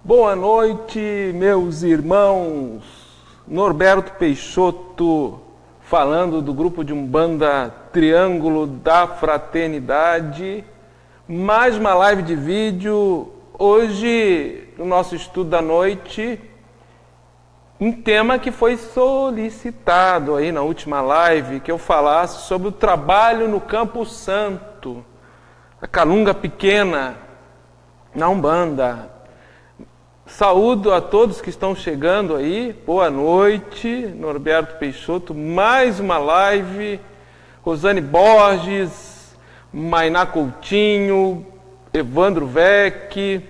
Boa noite, meus irmãos. Norberto Peixoto, falando do grupo de Umbanda Triângulo da Fraternidade. Mais uma live de vídeo. Hoje, no nosso estudo da noite, um tema que foi solicitado aí na última live, que eu falasse sobre o trabalho no Campo Santo, a Calunga Pequena, na Umbanda. Saúdo a todos que estão chegando aí, boa noite, Norberto Peixoto, mais uma live, Rosane Borges, Mainá Coutinho, Evandro Vec,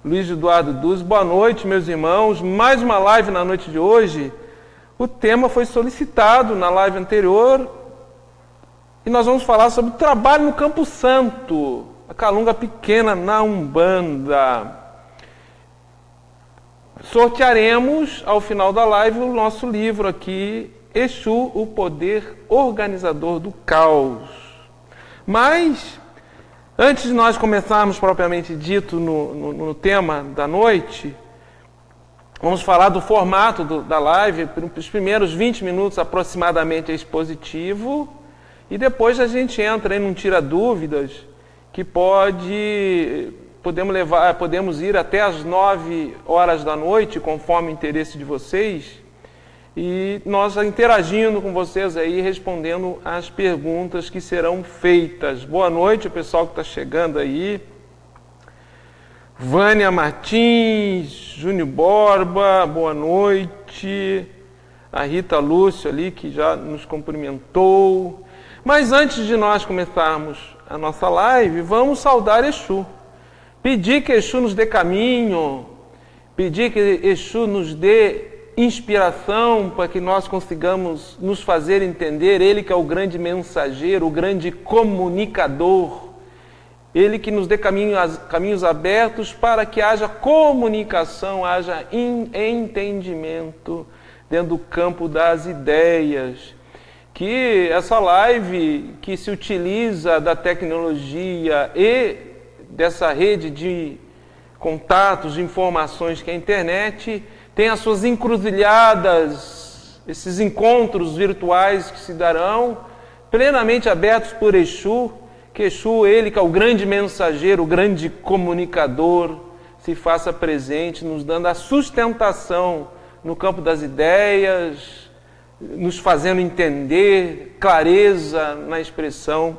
Luiz Eduardo Duz, boa noite, meus irmãos, mais uma live na noite de hoje. O tema foi solicitado na live anterior e nós vamos falar sobre o trabalho no Campo Santo, a Calunga Pequena na Umbanda. Sortearemos ao final da live o nosso livro aqui, Exu, o Poder Organizador do Caos. Mas, antes de nós começarmos propriamente dito no tema da noite, vamos falar do formato da live. Os primeiros 20 minutos aproximadamente é expositivo e depois a gente entra em um tira-dúvidas que podemos ir até às 9 horas da noite, conforme o interesse de vocês, e nós interagindo com vocês aí, respondendo às perguntas que serão feitas. Boa noite, o pessoal que está chegando aí. Vânia Martins, Júnior Borba, boa noite. A Rita Lúcio ali, que já nos cumprimentou. Mas antes de nós começarmos a nossa live, vamos saudar Exu. Pedir que Exu nos dê caminho, pedir que Exu nos dê inspiração para que nós consigamos nos fazer entender, Ele que é o grande mensageiro, o grande comunicador, Ele que nos dê caminhos abertos para que haja comunicação, haja entendimento dentro do campo das ideias. Que essa live que se utiliza da tecnologia e dessa rede de contatos, de informações que é a internet, tem as suas encruzilhadas, esses encontros virtuais que se darão, plenamente abertos por Exu, que Exu, Ele que é o grande mensageiro, o grande comunicador, se faça presente, nos dando a sustentação no campo das ideias, nos fazendo entender, clareza na expressão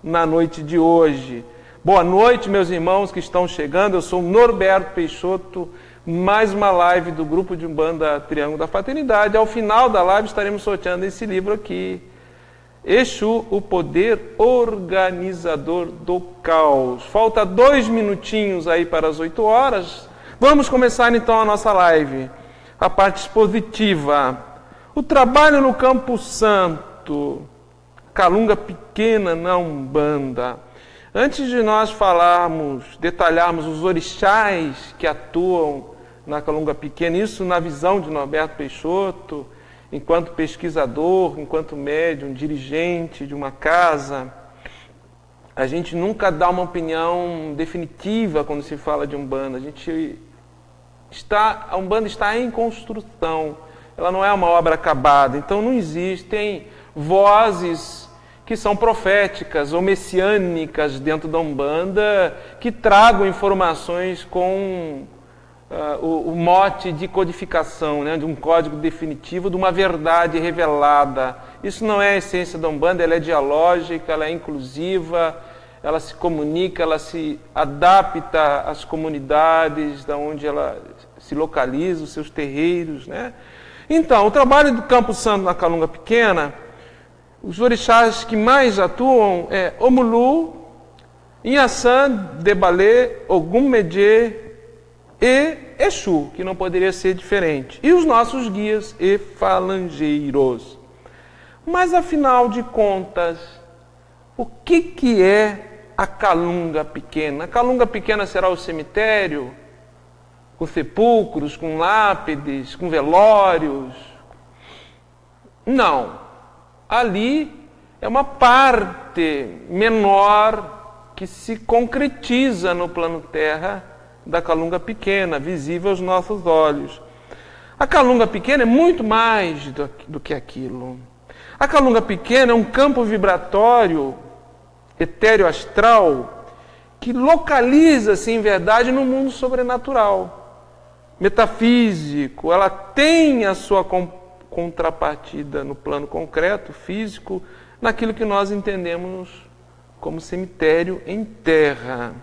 na noite de hoje. Boa noite, meus irmãos que estão chegando. Eu sou Norberto Peixoto, mais uma live do grupo de Umbanda Triângulo da Fraternidade. Ao final da live estaremos sorteando esse livro aqui, Exu, o Poder Organizador do Caos. Falta 2 minutinhos aí para as 8 horas. Vamos começar então a nossa live, a parte expositiva. O trabalho no Campo Santo, Calunga Pequena na Umbanda. Antes de nós detalharmos os orixás que atuam na Calunga Pequena, isso na visão de Norberto Peixoto, enquanto pesquisador, enquanto médium, dirigente de uma casa, a gente nunca dá uma opinião definitiva quando se fala de Umbanda. A Umbanda está em construção, ela não é uma obra acabada, então não existem vozes que são proféticas ou messiânicas dentro da Umbanda, que tragam informações com o mote de codificação, né, de um código definitivo, de uma verdade revelada. Isso não é a essência da Umbanda, ela é dialógica, ela é inclusiva, ela se comunica, ela se adapta às comunidades da onde ela se localiza, os seus terreiros, né? Então, o trabalho do Campo Santo na Calunga Pequena, os orixás que mais atuam é Omulu, Inhaçã, Debalê, Ogum Medjê e Exu, que não poderia ser diferente. E os nossos guias e falangeiros. Mas, afinal de contas, o que é a Calunga Pequena? A Calunga Pequena será o cemitério, com sepulcros, com lápides, com velórios? Não. Ali é uma parte menor que se concretiza no plano Terra da calunga pequena, visível aos nossos olhos. A calunga pequena é muito mais do que aquilo. A calunga pequena é um campo vibratório, etéreo astral, que localiza-se em verdade no mundo sobrenatural, metafísico. Ela tem a sua contrapartida no plano concreto, físico, naquilo que nós entendemos como cemitério em terra.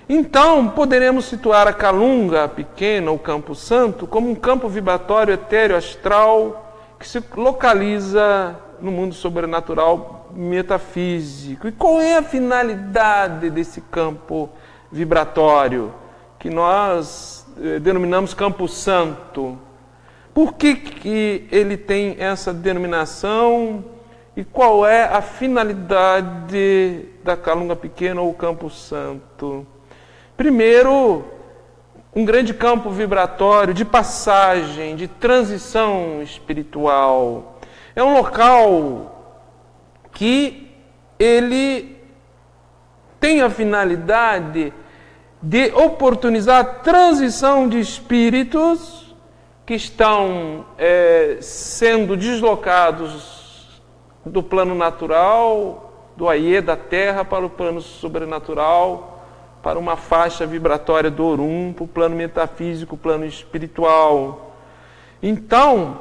Então, poderemos situar a calunga pequena, o campo santo, como um campo vibratório etéreo astral que se localiza no mundo sobrenatural metafísico. E qual é a finalidade desse campo vibratório que nós denominamos campo santo? Por que ele tem essa denominação e qual é a finalidade da calunga pequena ou campo santo? Primeiro, um grande campo vibratório de passagem, de transição espiritual. É um local que ele tem a finalidade de oportunizar a transição de espíritos que estão sendo deslocados do plano natural, do Aie, da Terra, para o plano sobrenatural, para uma faixa vibratória do Orum, para o plano metafísico, o plano espiritual. Então,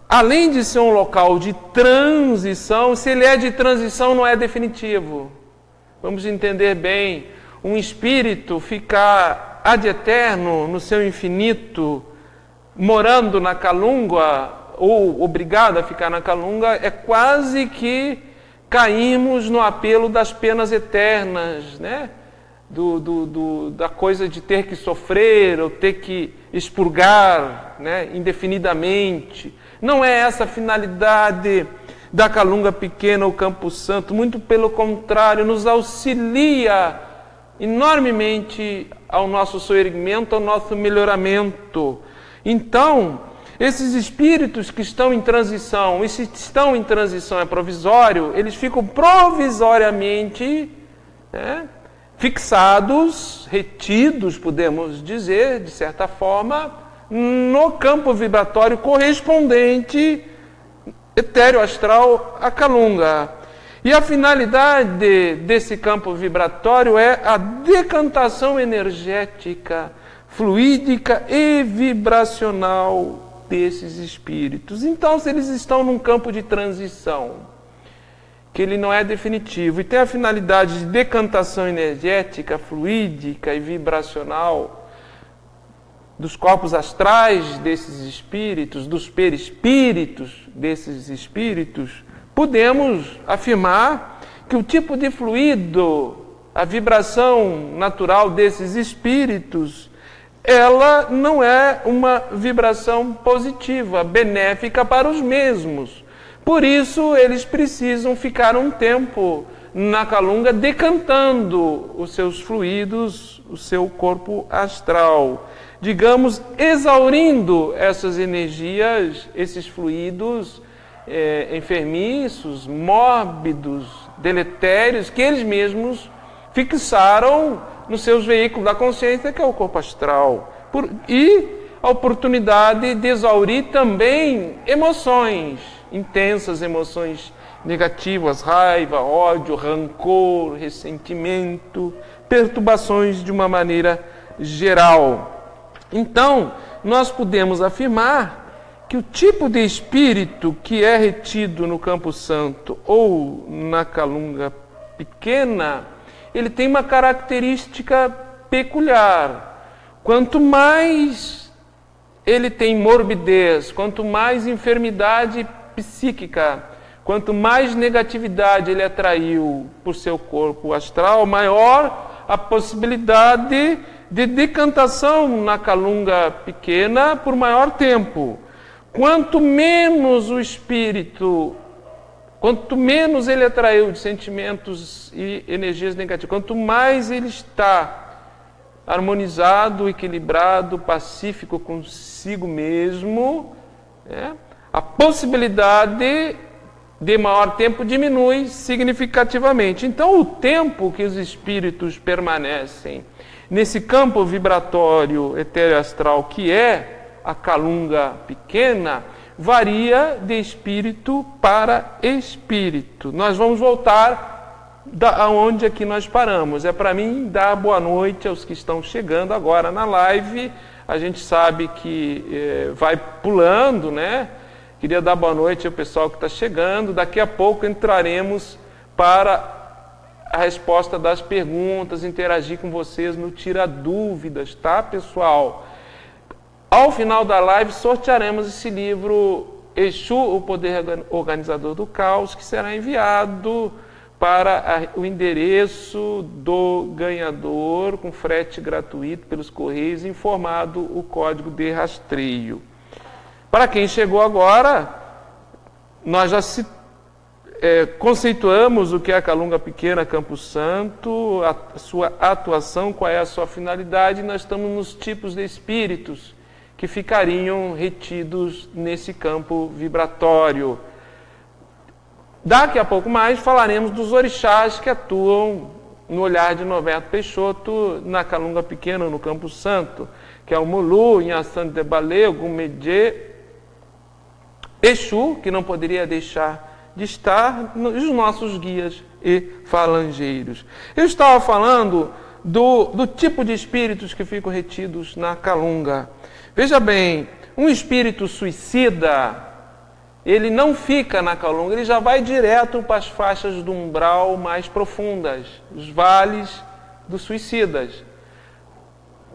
além de ser um local de transição, se ele é de transição, não é definitivo. Vamos entender bem, um espírito ficar ad eterno no seu infinito, morando na calunga, ou obrigado a ficar na calunga, é quase que caímos no apelo das penas eternas, né? Da coisa de ter que sofrer ou ter que expurgar, né, indefinidamente. Não é essa a finalidade da calunga pequena ou campo santo, muito pelo contrário, nos auxilia enormemente ao nosso soerguimento, ao nosso melhoramento. Então, esses espíritos que estão em transição, e se estão em transição é provisório, eles ficam provisoriamente, né, fixados, retidos, podemos dizer, de certa forma, no campo vibratório correspondente, etéreo astral, à calunga. E a finalidade desse campo vibratório é a decantação energética, fluídica e vibracional desses espíritos. Então, se eles estão num campo de transição, que ele não é definitivo, e tem a finalidade de decantação energética, fluídica e vibracional dos corpos astrais desses espíritos, dos perispíritos desses espíritos, podemos afirmar que o tipo de fluido, a vibração natural desses espíritos, ela não é uma vibração positiva, benéfica para os mesmos. Por isso, eles precisam ficar um tempo na calunga decantando os seus fluidos, o seu corpo astral. Digamos, exaurindo essas energias, esses fluidos enfermiços, mórbidos, deletérios, que eles mesmos fixaram nos seus veículos da consciência, que é o corpo astral. E a oportunidade de exaurir também emoções, intensas emoções negativas, raiva, ódio, rancor, ressentimento, perturbações de uma maneira geral. Então, nós podemos afirmar que o tipo de espírito que é retido no campo santo ou na calunga pequena, ele tem uma característica peculiar. Quanto mais ele tem morbidez, quanto mais enfermidade psíquica, quanto mais negatividade ele atraiu por seu corpo astral, maior a possibilidade de decantação na calunga pequena por maior tempo. Quanto menos o espírito, quanto menos ele atraiu de sentimentos e energias negativas, quanto mais ele está harmonizado, equilibrado, pacífico consigo mesmo, né, a possibilidade de maior tempo diminui significativamente. Então, o tempo que os espíritos permanecem nesse campo vibratório etéreo-astral que é a calunga pequena, varia de espírito para espírito. Nós vamos voltar aonde aqui nós paramos. É para mim dar boa noite aos que estão chegando agora na live. A gente sabe que vai pulando, né? Queria dar boa noite ao pessoal que está chegando. Daqui a pouco entraremos para a resposta das perguntas, interagir com vocês no Tira Dúvidas, tá, pessoal? Ao final da live, sortearemos esse livro Exu, o Poder Organizador do Caos, que será enviado para o endereço do ganhador, com frete gratuito pelos Correios, informado o código de rastreio. Para quem chegou agora, nós já conceituamos o que é a calunga pequena Campo Santo, a sua atuação, qual é a sua finalidade, e nós estamos nos tipos de espíritos que ficariam retidos nesse campo vibratório. Daqui a pouco mais falaremos dos orixás que atuam no olhar de Norberto Peixoto na calunga pequena, no Campo Santo, que é o Mulu, Inhaçã de Balé, o Gumedê, Exu, que não poderia deixar de estar, os nossos guias e falangeiros. Eu estava falando do tipo de espíritos que ficam retidos na calunga. Veja bem, um espírito suicida, ele não fica na calunga, ele já vai direto para as faixas do umbral mais profundas, os vales dos suicidas.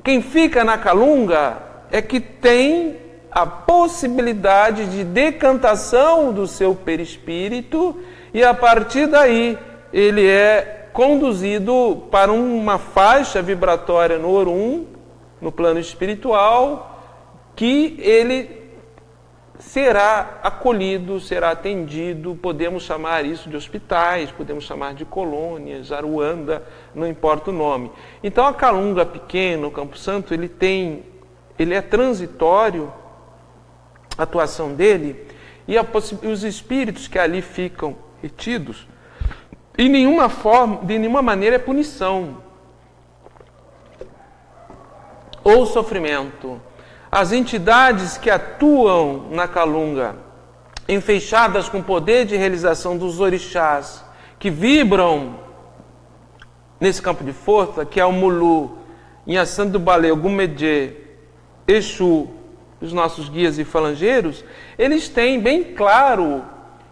Quem fica na calunga é que tem a possibilidade de decantação do seu perispírito e a partir daí ele é conduzido para uma faixa vibratória no Orum, no plano espiritual, que ele será acolhido, será atendido, podemos chamar isso de hospitais, podemos chamar de colônias, Aruanda, não importa o nome. Então a calunga pequena, o Campo Santo, ele é transitório, a atuação dele, e os espíritos que ali ficam retidos, de nenhuma maneira é punição ou sofrimento. As entidades que atuam na calunga, enfeixadas com o poder de realização dos orixás, que vibram nesse campo de força, que é o Mulu, Inhaçã do Balé, o Gumedê, Exu, os nossos guias e falangeiros, eles têm bem claro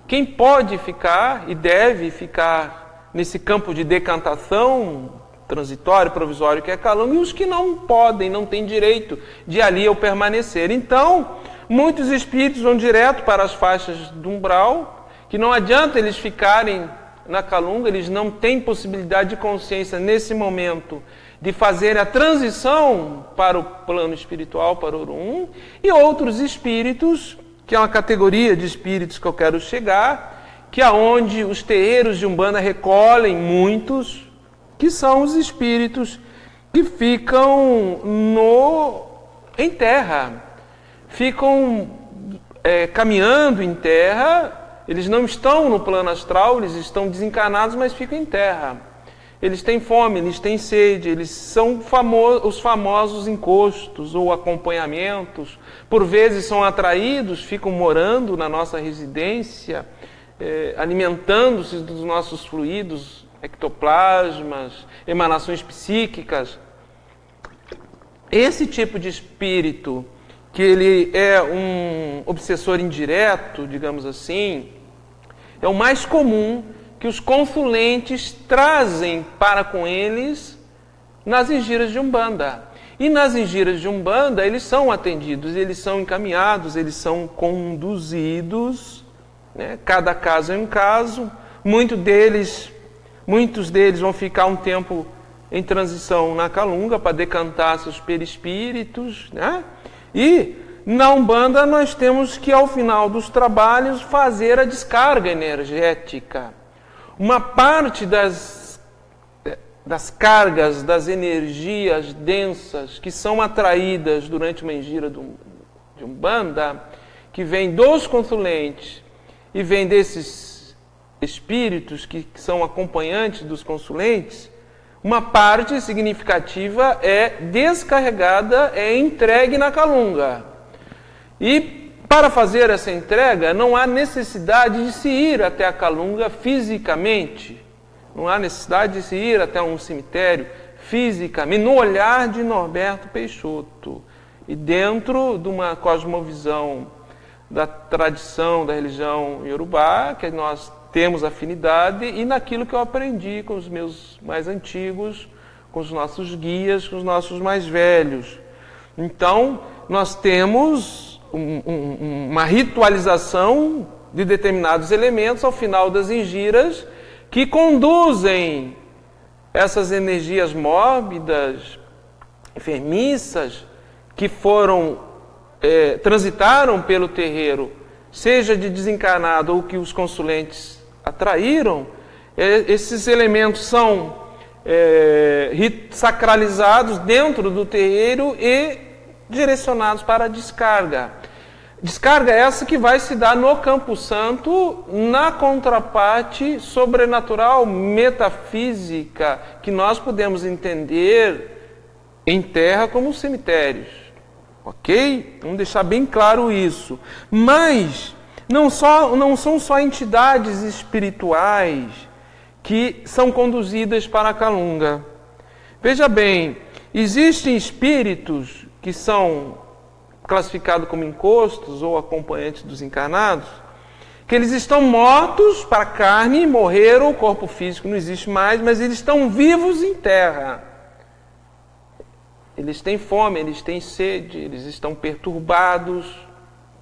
quem pode ficar e deve ficar nesse campo de decantação transitório, provisório, que é calunga, e os que não podem, não têm direito de ali eu permanecer. Então, muitos espíritos vão direto para as faixas do umbral, que não adianta eles ficarem na calunga, eles não têm possibilidade de consciência nesse momento de fazer a transição para o plano espiritual, para o Orum, e outros espíritos, que é uma categoria de espíritos que eu quero chegar, que é onde os terreiros de Umbanda recolhem muitos, que são os espíritos que ficam em terra, ficam caminhando em terra, eles não estão no plano astral, eles estão desencarnados, mas ficam em terra. Eles têm fome, eles têm sede, eles são os famosos encostos ou acompanhamentos, por vezes são atraídos, ficam morando na nossa residência, alimentando-se dos nossos fluidos, ectoplasmas, emanações psíquicas. Esse tipo de espírito, que ele é um obsessor indireto, digamos assim, é o mais comum que os consulentes trazem para com eles nas engiras de Umbanda. E nas engiras de Umbanda eles são atendidos, eles são encaminhados, eles são conduzidos, né? Cada caso é um caso, muitos deles vão ficar um tempo em transição na calunga para decantar seus perispíritos, né? E na Umbanda nós temos que, ao final dos trabalhos, fazer a descarga energética. Uma parte das cargas, das energias densas que são atraídas durante uma engira de Umbanda, que vem dos consulentes e vem desses espíritos que são acompanhantes dos consulentes, uma parte significativa é descarregada, é entregue na Calunga. E para fazer essa entrega, não há necessidade de se ir até a Calunga fisicamente. Não há necessidade de se ir até um cemitério fisicamente, no olhar de Norberto Peixoto. E dentro de uma cosmovisão da tradição da religião iorubá, que nós temos afinidade, e naquilo que eu aprendi com os meus mais antigos, com os nossos guias, com os nossos mais velhos. Então, nós temos uma ritualização de determinados elementos ao final das ingiras que conduzem essas energias mórbidas, enfermiças, que transitaram pelo terreiro, seja de desencarnado ou que os consulentes atraíram. Esses elementos são sacralizados dentro do terreiro e direcionados para a descarga. Descarga essa que vai se dar no Campo Santo, na contraparte sobrenatural, metafísica, que nós podemos entender em terra como cemitérios. Ok? Vamos deixar bem claro isso. Mas não são só entidades espirituais que são conduzidas para a Calunga. Veja bem, existem espíritos que são classificados como encostos ou acompanhantes dos encarnados, que eles estão mortos para a carne, morreram, o corpo físico não existe mais, mas eles estão vivos em terra. Eles têm fome, eles têm sede, eles estão perturbados,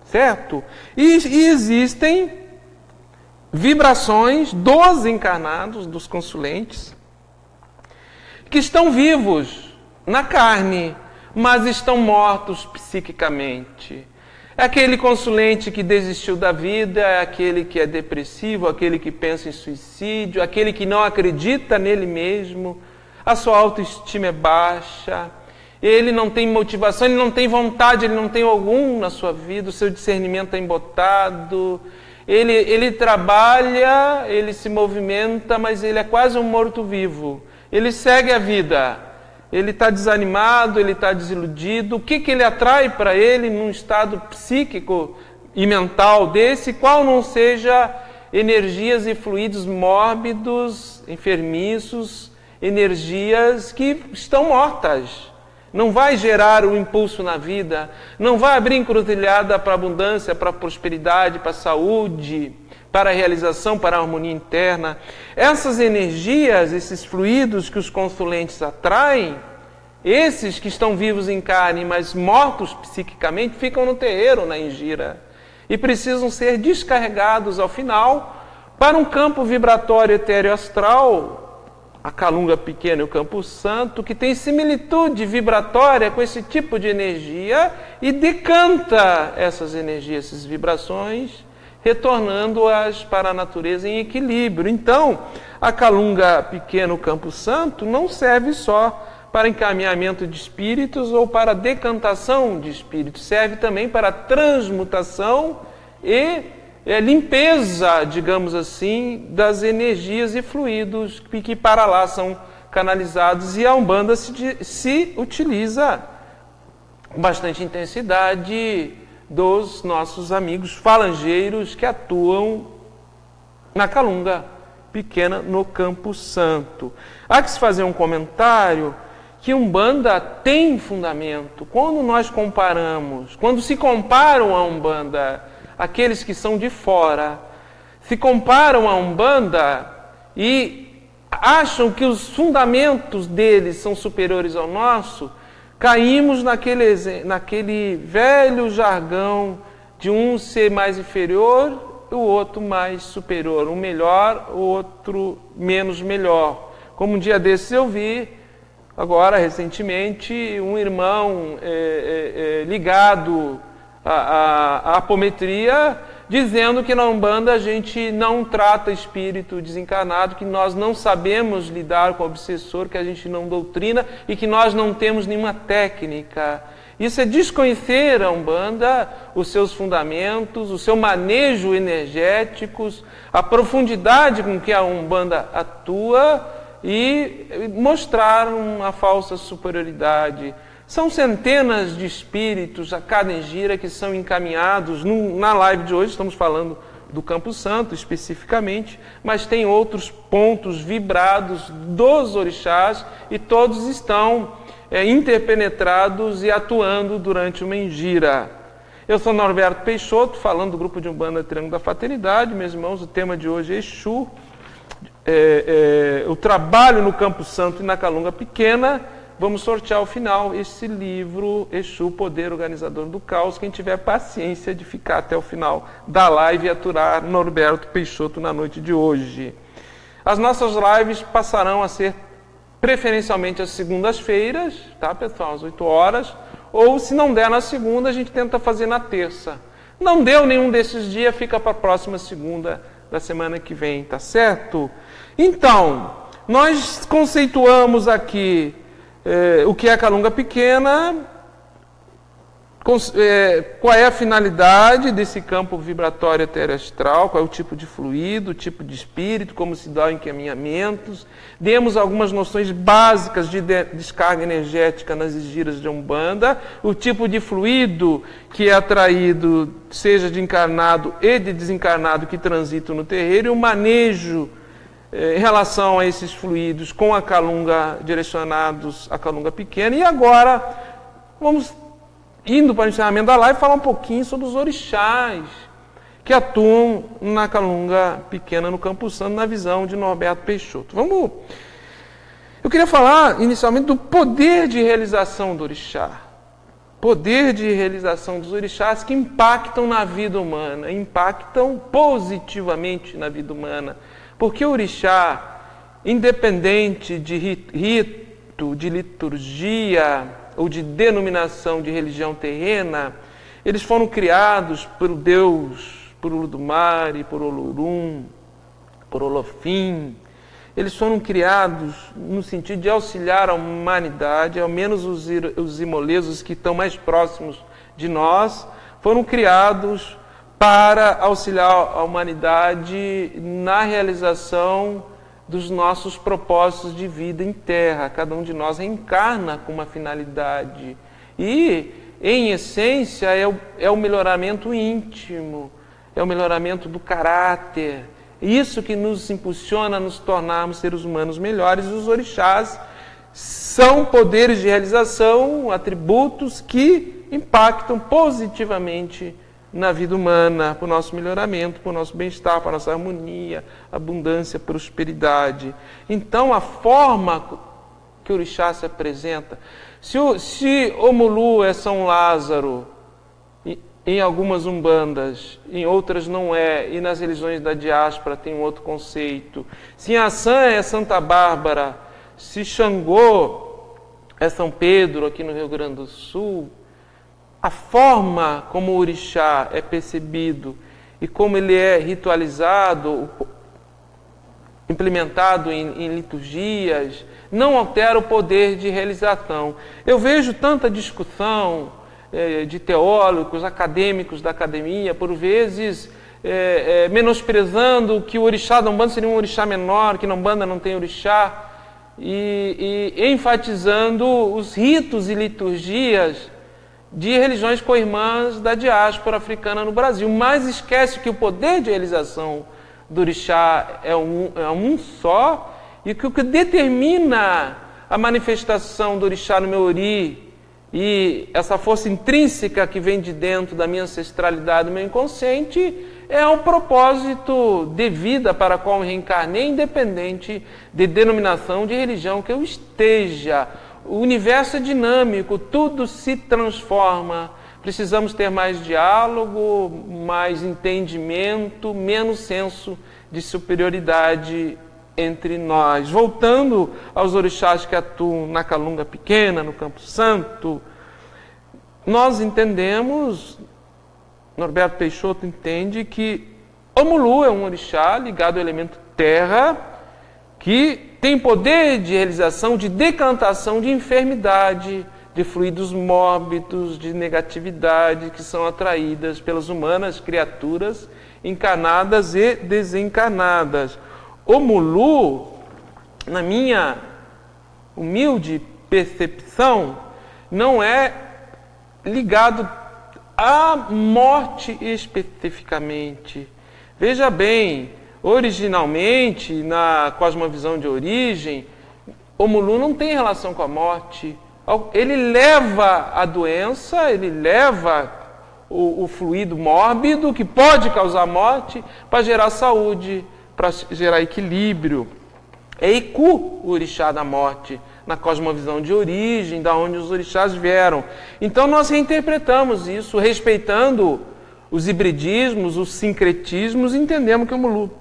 certo? E existem vibrações dos encarnados, dos consulentes, que estão vivos na carne, mas estão mortos psiquicamente. É aquele consulente que desistiu da vida, é aquele que é depressivo, aquele que pensa em suicídio, aquele que não acredita nele mesmo, a sua autoestima é baixa, ele não tem motivação, ele não tem vontade, ele não tem algum na sua vida, o seu discernimento está embotado, ele trabalha, ele se movimenta, mas ele é quase um morto-vivo. Ele segue a vida, ele está desanimado, ele está desiludido. O que ele atrai para ele num estado psíquico e mental desse, qual não seja energias e fluidos mórbidos, enfermiços, energias que estão mortas. Não vai gerar um impulso na vida, não vai abrir encruzilhada para a abundância, para a prosperidade, para a saúde, para a realização, para a harmonia interna. Essas energias, esses fluidos que os consulentes atraem, esses que estão vivos em carne, mas mortos psiquicamente, ficam no terreiro, na ingira, e precisam ser descarregados ao final para um campo vibratório etéreo astral, a Calunga Pequena e o Campo Santo, que tem similitude vibratória com esse tipo de energia e decanta essas energias, essas vibrações, retornando-as para a natureza em equilíbrio. Então, a Calunga Pequena, o Campo Santo, não serve só para encaminhamento de espíritos ou para decantação de espíritos, serve também para transmutação e limpeza, digamos assim, das energias e fluidos que para lá são canalizados, e a Umbanda se utiliza com bastante intensidade dos nossos amigos falangeiros que atuam na Calunga Pequena, no Campo Santo. Há que se fazer um comentário que Umbanda tem fundamento. Quando se comparam a Umbanda, aqueles que são de fora, se comparam a Umbanda e acham que os fundamentos deles são superiores ao nosso, caímos naquele velho jargão de um ser mais inferior e o outro mais superior, um melhor, o outro menos melhor. Como um dia desses eu vi, agora recentemente, um irmão ligado à apometria, dizendo que na Umbanda a gente não trata espírito desencarnado, que nós não sabemos lidar com o obsessor, que a gente não doutrina e que nós não temos nenhuma técnica. Isso é desconhecer a Umbanda, os seus fundamentos, o seu manejo energéticos, a profundidade com que a Umbanda atua e mostraram a falsa superioridade. São centenas de espíritos a cada engira que são encaminhados. Na live de hoje estamos falando do Campo Santo especificamente, mas tem outros pontos vibrados dos orixás e todos estão interpenetrados e atuando durante uma engira. Eu sou Norberto Peixoto, falando do grupo de Umbanda Triângulo da Fraternidade. Meus irmãos, o tema de hoje é Exu, o trabalho no Campo Santo e na Calunga Pequena. Vamos sortear ao final esse livro, Exu, Poder Organizador do Caos. Quem tiver paciência de ficar até o final da live e aturar Norberto Peixoto na noite de hoje. As nossas lives passarão a ser preferencialmente às segundas-feiras, tá, pessoal? Às 8 horas. Ou, se não der na segunda, a gente tenta fazer na terça. Não deu nenhum desses dias, fica para a próxima segunda da semana que vem, tá certo? Então, nós conceituamos aqui o que é a Calunga Pequena, qual é a finalidade desse campo vibratório eteroastral, qual é o tipo de fluido, o tipo de espírito, como se dá o encaminhamentos. Demos algumas noções básicas de descarga energética nas giras de Umbanda, o tipo de fluido que é atraído, seja de encarnado e de desencarnado que transitam no terreiro, e o manejo em relação a esses fluidos com a Calunga, direcionados à Calunga Pequena. E agora, vamos, indo para o encerramento da live, falar um pouquinho sobre os orixás que atuam na Calunga Pequena, no Campo Santo, na visão de Norberto Peixoto. Eu queria falar, inicialmente, do poder de realização do orixá. Poder de realização dos orixás que impactam na vida humana, impactam positivamente na vida humana. Porque o orixá, independente de rito, de liturgia ou de denominação de religião terrena, eles foram criados por Deus, por Olodumare, por Olorum, por Olofim. Eles foram criados no sentido de auxiliar a humanidade, ao menos os imolesos que estão mais próximos de nós, foram criados para auxiliar a humanidade na realização dos nossos propósitos de vida em terra. Cada um de nós reencarna com uma finalidade. E, em essência, é o melhoramento íntimo, é o melhoramento do caráter. Isso que nos impulsiona a nos tornarmos seres humanos melhores. E os orixás são poderes de realização, atributos que impactam positivamente na vida humana, para o nosso melhoramento, para o nosso bem-estar, para a nossa harmonia, abundância, prosperidade. Então, a forma que o orixá se apresenta, se Omulu é São Lázaro, em algumas umbandas, em outras não é, e nas religiões da diáspora tem um outro conceito, se Assã é Santa Bárbara, se Xangô é São Pedro, aqui no Rio Grande do Sul, a forma como o orixá é percebido e como ele é ritualizado, implementado em liturgias, não altera o poder de realização. Eu vejo tanta discussão de teólogos, acadêmicos da academia, por vezes menosprezando que o orixá da Umbanda seria um orixá menor, que na Umbanda não tem orixá, e enfatizando os ritos e liturgias de religiões co-irmãs da diáspora africana no Brasil, mas esquece que o poder de realização do orixá é um só, e que o que determina a manifestação do orixá no meu ori, e essa força intrínseca que vem de dentro da minha ancestralidade, do meu inconsciente, é um propósito de vida para a qual eu reencarnei, independente de denominação de religião que eu esteja. O universo é dinâmico, tudo se transforma. Precisamos ter mais diálogo, mais entendimento, menos senso de superioridade entre nós. Voltando aos orixás que atuam na Calunga Pequena, no Campo Santo, nós entendemos, Norberto Peixoto entende, que Omulu é um orixá ligado ao elemento terra, que tem poder de realização, de decantação de enfermidade, de fluidos mórbidos, de negatividade, que são atraídas pelas humanas criaturas encarnadas e desencarnadas. Omulu na minha humilde percepção, não é ligado à morte especificamente. Veja bem, originalmente, na cosmovisão de origem, o Mulu não tem relação com a morte. Ele leva a doença, ele leva o fluido mórbido que pode causar morte para gerar saúde, para gerar equilíbrio. É Iku, o orixá da morte, na cosmovisão de origem, da onde os orixás vieram. Então nós reinterpretamos isso, respeitando os hibridismos, os sincretismos, entendemos que o Mulu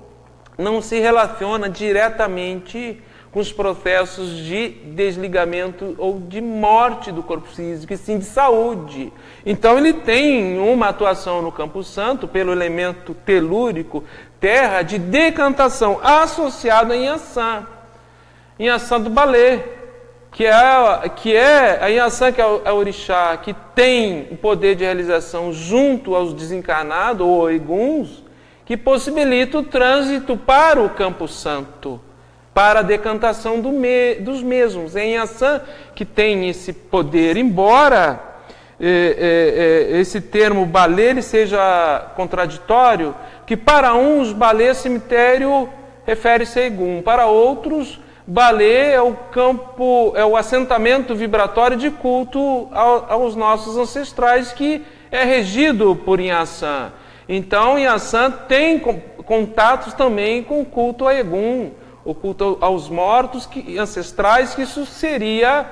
não se relaciona diretamente com os processos de desligamento ou de morte do corpo físico, e sim de saúde. Então ele tem uma atuação no Campo Santo, pelo elemento telúrico, terra, de decantação, associado a Inhaçã. Inhaçã do Balê, que é a Inhaçã, que é o orixá, que tem o poder de realização junto aos desencarnados, ou Eguns, que possibilita o trânsito para o Campo Santo, para a decantação dos mesmos. É Inhaçã que tem esse poder, embora esse termo balê ele seja contraditório, que para uns balê cemitério refere-se a Egum, para outros balê é o campo, é o assentamento vibratório de culto aos nossos ancestrais, que é regido por Inhaçã. Então Inhaçã tem contatos também com o culto a Egum, o culto aos mortos ancestrais, que isso seria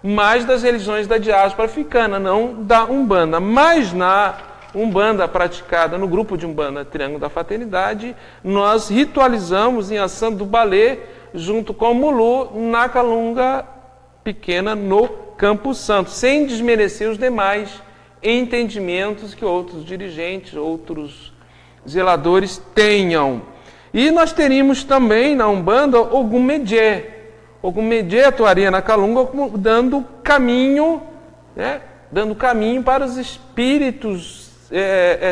mais das religiões da diáspora africana, não da Umbanda. Mas na Umbanda praticada, no grupo de Umbanda Triângulo da Fraternidade, nós ritualizamos Inhaçã do Balê junto com o Mulu na Calunga Pequena, no Campo Santo, sem desmerecer os demais entendimentos que outros dirigentes, outros zeladores tenham. E nós teríamos também na Umbanda Ogum Medjé. Ogum Medjé atuaria na Calunga dando caminho, né, dando caminho para os espíritos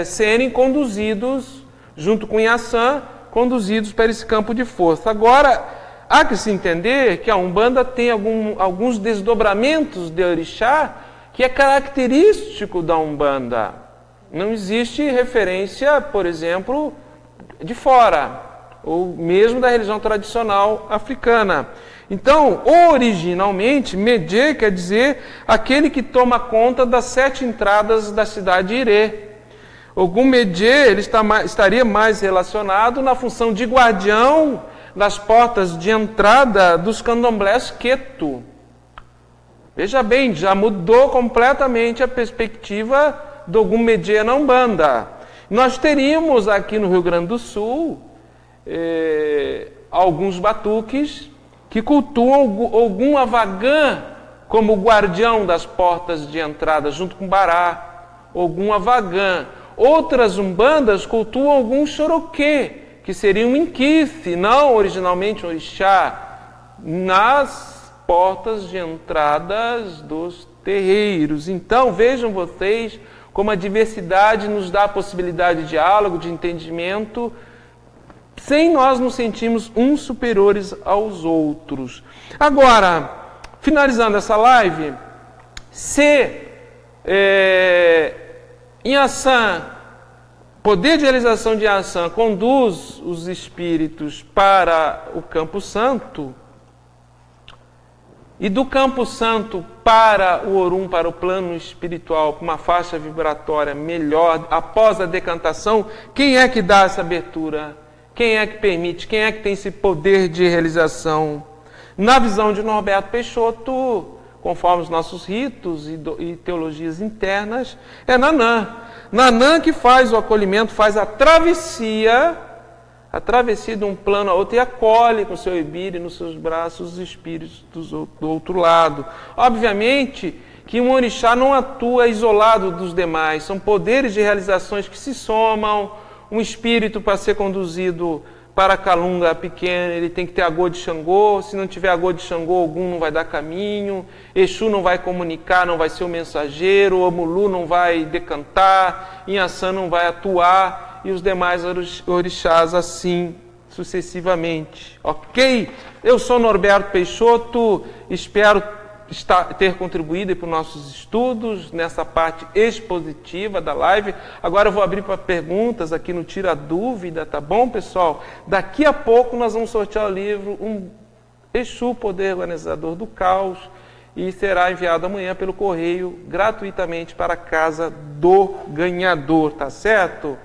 serem conduzidos, junto com Inhaçã, conduzidos para esse campo de força. Agora, há que se entender que a Umbanda tem alguns desdobramentos de orixá que é característico da Umbanda. Não existe referência, por exemplo, de fora, ou mesmo da religião tradicional africana. Então, originalmente, Medjé quer dizer aquele que toma conta das 7 entradas da cidade de Irê. Ogum Medjé ele estaria mais relacionado na função de guardião das portas de entrada dos candomblés Queto. Veja bem, já mudou completamente a perspectiva do Ogum Medjé na Umbanda. Nós teríamos aqui no Rio Grande do Sul alguns batuques que cultuam Ogum Avagã como guardião das portas de entrada, junto com Bará, Ogum Avagã. Outras umbandas cultuam Ogum Choroquê, que seria um inquice, não originalmente um orixá, nas portas de entradas dos terreiros. Então, vejam vocês como a diversidade nos dá a possibilidade de diálogo, de entendimento, sem nós nos sentirmos uns superiores aos outros. Agora, finalizando essa live, se Inhaçã, poder de realização de Inhaçã, conduz os espíritos para o Campo Santo, e do Campo Santo para o Orum, para o plano espiritual, para uma faixa vibratória melhor, após a decantação, quem é que dá essa abertura? Quem é que permite? Quem é que tem esse poder de realização? Na visão de Norberto Peixoto, conforme os nossos ritos e teologias internas, é Nanã. Nanã que faz o acolhimento, faz a travessia de um plano a outro e acolhe com seu ibire nos seus braços os espíritos do outro lado. Obviamente que um orixá não atua isolado dos demais, são poderes de realizações que se somam. Um espírito, para ser conduzido para a Calunga Pequena, ele tem que ter agô de Xangô. Se não tiver agô de Xangô, Ogum não vai dar caminho, Exu não vai comunicar, não vai ser o mensageiro, Omulu não vai decantar, Inhaçã não vai atuar, e os demais orixás assim sucessivamente. Ok? Eu sou Norberto Peixoto, espero ter contribuído para os nossos estudos nessa parte expositiva da live. Agora eu vou abrir para perguntas aqui no Tira Dúvida, tá bom, pessoal? Daqui a pouco nós vamos sortear o livro Exu, Poder Organizador do Caos, e será enviado amanhã pelo correio gratuitamente para a casa do ganhador, tá certo?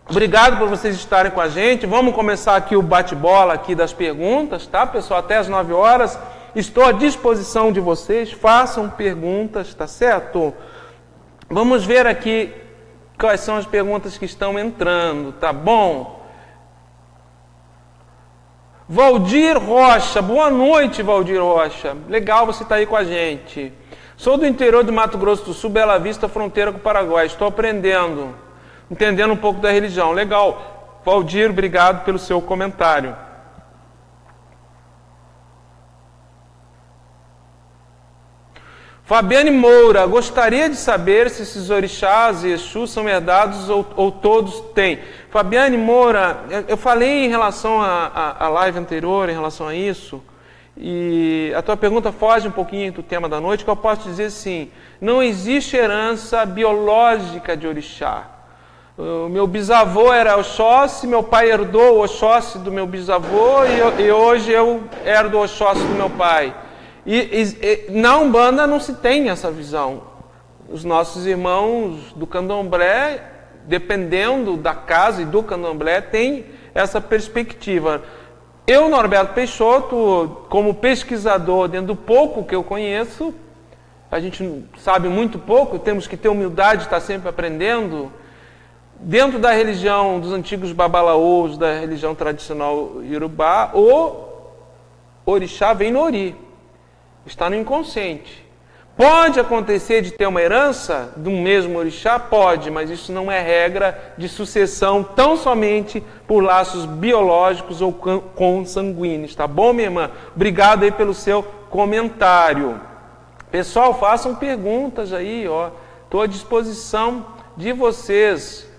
Obrigado por vocês estarem com a gente. Vamos começar aqui o bate-bola aqui das perguntas, tá, pessoal? Até às 9 horas. Estou à disposição de vocês. Façam perguntas, tá certo? Vamos ver aqui quais são as perguntas que estão entrando, tá bom? Valdir Rocha. Boa noite, Valdir Rocha. Legal você estar aí com a gente. Sou do interior do Mato Grosso do Sul, Bela Vista, fronteira com o Paraguai. Estou aprendendo. Entendendo um pouco da religião. Legal. Valdir, obrigado pelo seu comentário. Fabiane Moura, gostaria de saber se esses orixás e Exus são herdados ou todos têm. Fabiane Moura, eu falei em relação à live anterior, em relação a isso, e a tua pergunta foge um pouquinho do tema da noite, que eu posso dizer assim, não existe herança biológica de orixá. O meu bisavô era Oxóssi, meu pai herdou o Oxóssi do meu bisavô e hoje eu herdo o Oxóssi do meu pai. E na Umbanda não se tem essa visão. Os nossos irmãos do Candomblé, dependendo da casa e do Candomblé, tem essa perspectiva. Eu, Norberto Peixoto, como pesquisador, dentro do pouco que eu conheço, a gente sabe muito pouco, temos que ter humildade de estar sempre aprendendo. Dentro da religião dos antigos babalaôs, da religião tradicional iorubá, o orixá vem no ori, está no inconsciente. Pode acontecer de ter uma herança do mesmo orixá? Pode, mas isso não é regra de sucessão tão somente por laços biológicos ou consanguíneos, tá bom, minha irmã? Obrigado aí pelo seu comentário. Pessoal, façam perguntas aí, ó. Estou à disposição de vocês.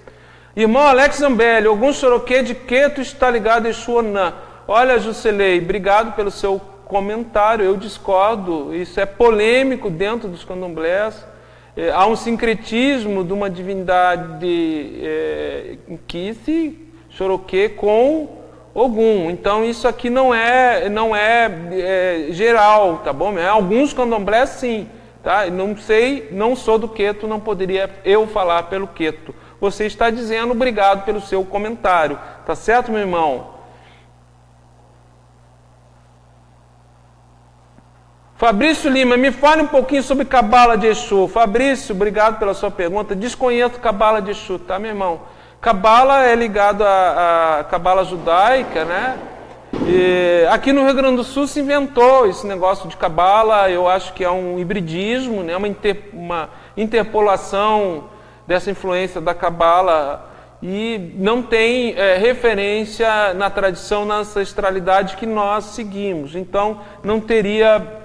Irmão Alex Zambelli, algum Xoroquê de Queto está ligado a Exu Onã? Olha, Juscelei, obrigado pelo seu comentário, eu discordo, isso é polêmico dentro dos candomblés, há um sincretismo de uma divindade Nkice, Xoroquê com Ogum, então isso aqui não é geral, tá bom? Alguns candomblés sim, tá? Não sei, não sou do Queto, não poderia eu falar pelo Queto. Você está dizendo obrigado pelo seu comentário. Tá certo, meu irmão? Fabrício Lima, me fale um pouquinho sobre Cabala de Exu. Fabrício, obrigado pela sua pergunta. Desconheço Cabala de Exu, tá, meu irmão? Cabala é ligado à Cabala judaica, né? E aqui no Rio Grande do Sul se inventou esse negócio de Cabala. Eu acho que é um hibridismo, né? Uma interpolação dessa influência da Cabala, e não tem referência na tradição, na ancestralidade que nós seguimos. Então, não teria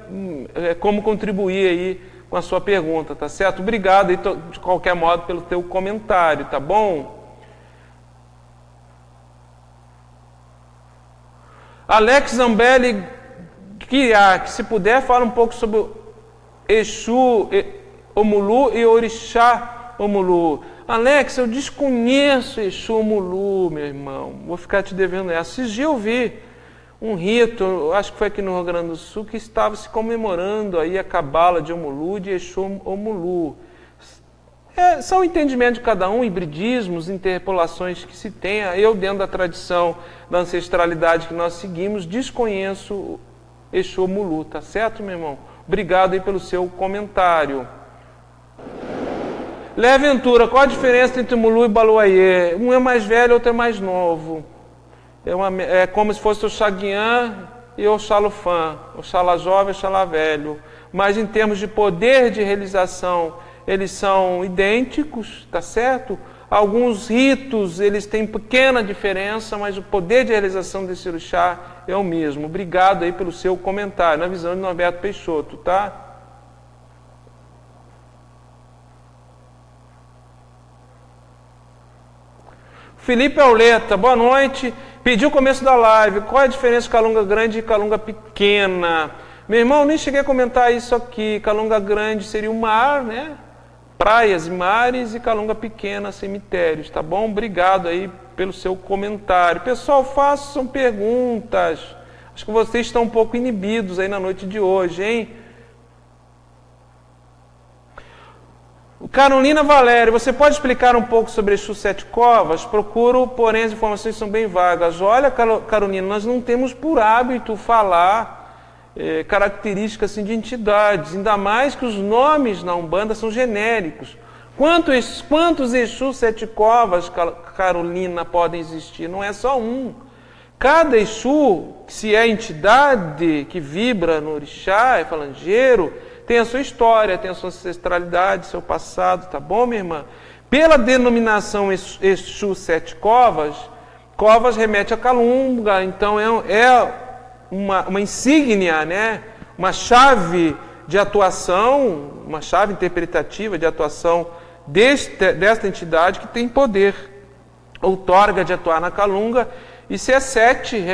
como contribuir aí com a sua pergunta, tá certo? Obrigado aí, de qualquer modo, pelo teu comentário, tá bom? Alex Zambelli, que se puder, fala um pouco sobre o Exu Omulu e Orixá Omulu. Alex, eu desconheço Exu Omulu, meu irmão. Vou ficar te devendo essa. Esses dias eu vi um rito, acho que foi aqui no Rio Grande do Sul, que estava se comemorando aí a cabala de Omulu e de Exu Omulu. São entendimentos de cada um, hibridismos, interpolações que se tem. Eu, dentro da tradição da ancestralidade que nós seguimos, desconheço Exu Omulu, tá certo, meu irmão? Obrigado aí pelo seu comentário. Léa Ventura, qual a diferença entre Mulu e Baluayê? Um é mais velho, outro é mais novo. É como se fosse o Xaguiã e o Xalufã, o Xalá jovem e o Xalá velho. Mas em termos de poder de realização, eles são idênticos, tá certo? Alguns ritos, eles têm pequena diferença, mas o poder de realização desse orixá é o mesmo. Obrigado aí pelo seu comentário, na visão de Norberto Peixoto, tá? Felipe Auleta, boa noite. Pediu o começo da live. Qual é a diferença de Calunga Grande e Calunga Pequena? Meu irmão, nem cheguei a comentar isso aqui. Calunga Grande seria o mar, né? Praias e mares, e Calunga Pequena, cemitérios, tá bom? Obrigado aí pelo seu comentário. Pessoal, façam perguntas. Acho que vocês estão um pouco inibidos aí na noite de hoje, hein? Carolina Valério, você pode explicar um pouco sobre Exu Sete Covas? Procuro, porém as informações são bem vagas. Olha, Carolina, nós não temos por hábito falar características assim, de entidades, ainda mais que os nomes na Umbanda são genéricos. Quantos Exu Sete Covas, Carolina, podem existir? Não é só um. Cada Exu, se é entidade que vibra no orixá, é falangeiro, tem a sua história, tem a sua ancestralidade, seu passado, tá bom, minha irmã? Pela denominação Exu Sete Covas, Covas remete a Calunga, então é uma insígnia, né? Uma chave de atuação, uma chave interpretativa de atuação desta entidade que tem poder, outorga de atuar na Calunga. E se é 7,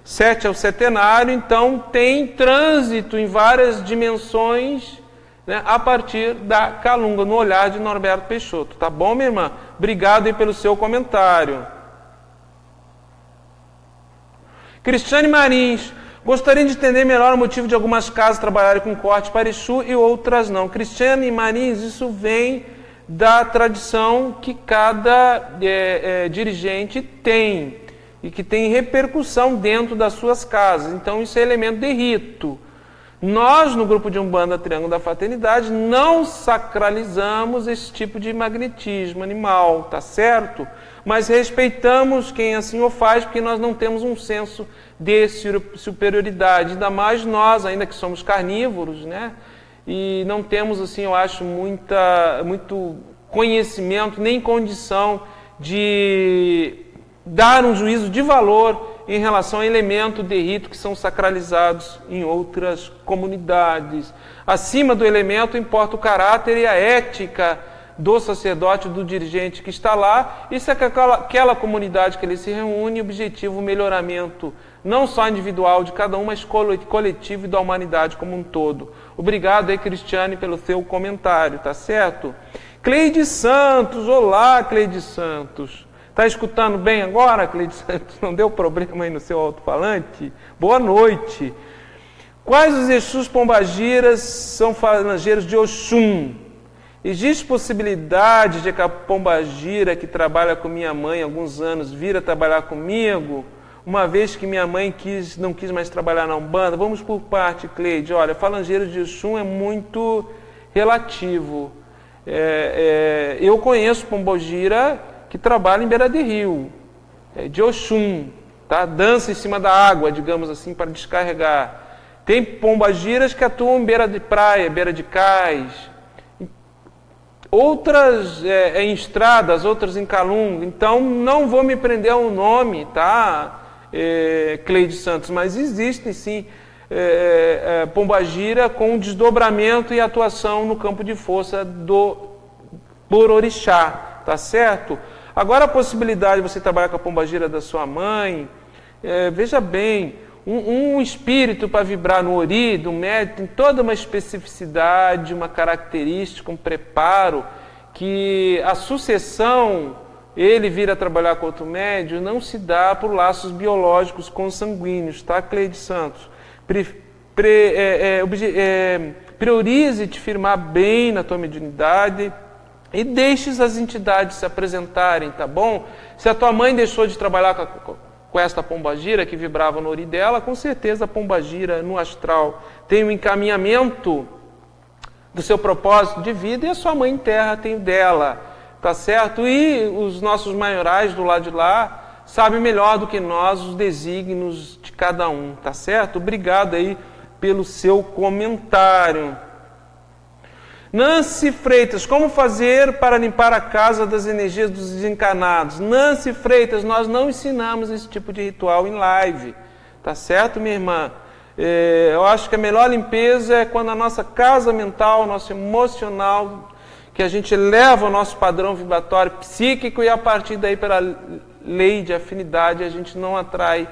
7 é o setenário, então tem trânsito em várias dimensões, né, a partir da Calunga, no olhar de Norberto Peixoto. Tá bom, minha irmã? Obrigado aí pelo seu comentário. Cristiane Marins, gostaria de entender melhor o motivo de algumas casas trabalharem com corte para Exu e outras não. Cristiane Marins, isso vem da tradição que cada dirigente tem e que tem repercussão dentro das suas casas. Então isso é elemento de rito. Nós, no grupo de Umbanda Triângulo da Fraternidade, não sacralizamos esse tipo de magnetismo animal, tá certo? Mas respeitamos quem assim o faz, porque nós não temos um senso de superioridade, ainda mais nós, ainda que somos carnívoros, né? E não temos, assim, eu acho, muito conhecimento, nem condição de dar um juízo de valor em relação a elementos de rito que são sacralizados em outras comunidades. Acima do elemento importa o caráter e a ética do sacerdote, do dirigente que está lá, e se aquela comunidade que ele se reúne, objetiva o melhoramento não só individual de cada um, mas coletivo e da humanidade como um todo. Obrigado aí, Cristiane, pelo seu comentário, tá certo? Cleide Santos, olá, Cleide Santos. Está escutando bem agora, Cleide Santos? Não deu problema aí no seu alto-falante? Boa noite. Quais os Exus pombagiras são falangeiros de Oxum? Existe possibilidade de que a pombagira que trabalha com minha mãe há alguns anos vir a trabalhar comigo, uma vez que minha mãe não quis mais trabalhar na Umbanda? Vamos por parte, Cleide. Olha, falangeiro de Oxum é muito relativo. Eu conheço pombogira que trabalha em beira de rio, de Oxum, tá? Dança em cima da água, digamos assim, para descarregar. Tem pombagiras que atuam em beira de praia, beira de cais, outras em estradas, outras em Calunga. Então, não vou me prender ao nome, tá, Cleide Santos, mas existem sim pombagira com desdobramento e atuação no campo de força por orixá, tá certo? Agora a possibilidade de você trabalhar com a pombagira da sua mãe, veja bem, um espírito para vibrar no ori do médium tem toda uma especificidade, uma característica, um preparo, que a sucessão, ele vir a trabalhar com outro médium, não se dá por laços biológicos consanguíneos, tá, Cleide Santos? Priorize te firmar bem na tua mediunidade, e deixes as entidades se apresentarem, tá bom? Se a tua mãe deixou de trabalhar com esta pombagira que vibrava no ori dela, com certeza a pombagira no astral tem um encaminhamento do seu propósito de vida, e a sua mãe em terra tem o dela, tá certo? E os nossos maiorais do lado de lá sabem melhor do que nós os desígnios de cada um, tá certo? Obrigado aí pelo seu comentário. Nancy Freitas, como fazer para limpar a casa das energias dos desencarnados? Nancy Freitas, nós não ensinamos esse tipo de ritual em live, tá certo, minha irmã? Eu acho que a melhor limpeza é quando a nossa casa mental, nosso emocional, que a gente eleva o nosso padrão vibratório psíquico e a partir daí, pela lei de afinidade, a gente não atrai